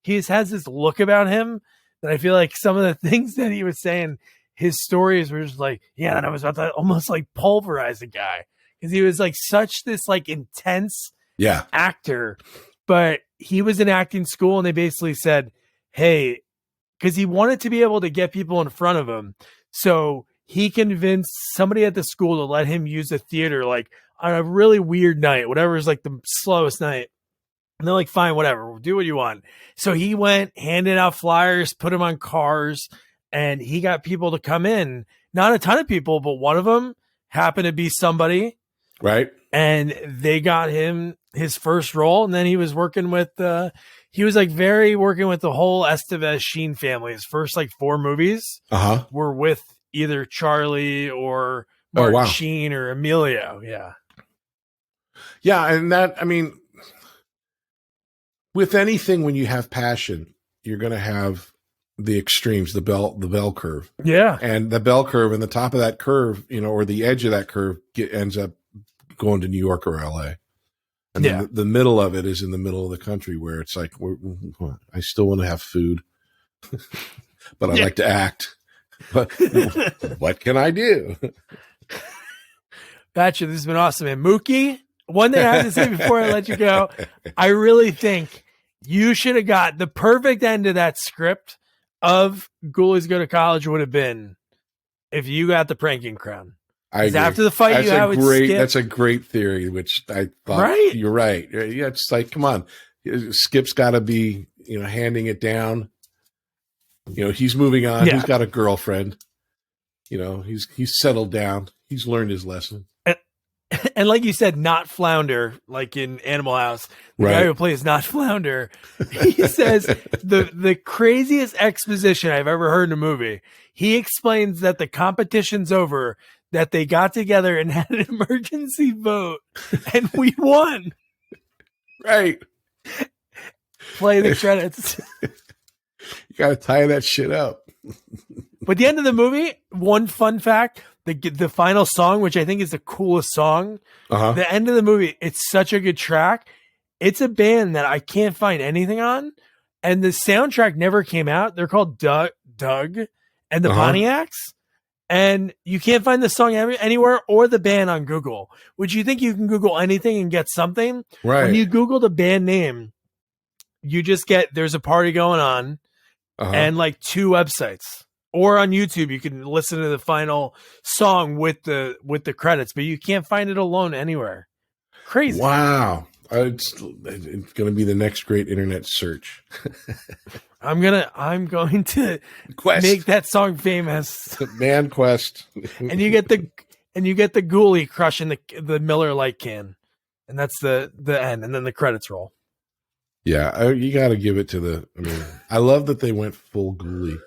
he just has this look about him that I feel like some of the things that he was saying, his stories were just and I was about to almost pulverize a guy, because he was such this intense actor. But he was in acting school, and they basically said, hey, because he wanted to be able to get people in front of him. So he convinced somebody at the school to let him use the theater on a really weird night, whatever is the slowest night. And they're fine, whatever, do what you want. So he went, handed out flyers, put them on cars, and he got people to come in. Not a ton of people, but one of them happened to be somebody. Right. And they got him his first role. And then he was working with, working with the whole Estevez Sheen family. His first 4 movies were with either Charlie or Martin Sheen or Emilio. Yeah. Yeah. And with anything, when you have passion, you're going to have the extremes, the bell curve. Yeah. And the bell curve and the top of that curve, or the edge of that curve ends up going to New York or LA. And then the middle of it is in the middle of the country where it's like, I still want to have food, but I like to act. But what can I do? Gotcha. This has been awesome, man. Mookie, one thing I have to say before I let you go, I really think you should have got the perfect end of that script of Ghoulies Go to College would have been if you got the pranking crown. I agree. After the fight, that's a great theory, which I thought, right? You're right. Yeah, it's like, come on. Skip's got to be, handing it down. He's moving on. Yeah. He's got a girlfriend. He's settled down. He's learned his lesson. And like you said, not Flounder, like in Animal House. The guy who plays not Flounder, he says the craziest exposition I've ever heard in a movie. He explains that the competition's over, that they got together and had an emergency vote, and we won. Right. Play the credits. You got to tie that shit up. But the end of the movie, one fun fact, the final song, which I think is the coolest song, the end of the movie, it's such a good track. It's a band that I can't find anything on, and the soundtrack never came out. They're called Doug and the Pontiacs, and you can't find the song anywhere or the band on Google, which you think you can Google anything and get something. Right. When you Google the band name, you just get, there's a party going on and like 2 websites. Or on YouTube, you can listen to the final song with the credits, but you can't find it alone anywhere. Crazy. Wow. It's going to be the next great internet search. I'm going to make that song famous. Man Quest. and you get the ghoulie crushing the Miller Lite can. And that's the end. And then the credits roll. Yeah, you got to give it to I love that they went full ghoulie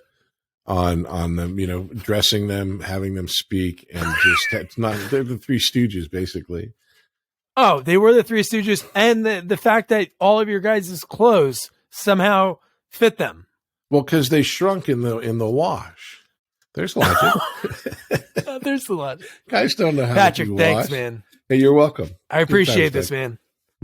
on them, dressing them, having them speak, and they're the Three Stooges, basically. Oh, they were the Three Stooges, and the fact that all of your guys' clothes somehow fit them. Well, because they shrunk in the wash. There's logic. There's the logic. Guys don't know how Patrick, to do thanks, wash. Man. Hey, you're welcome. I appreciate this, man.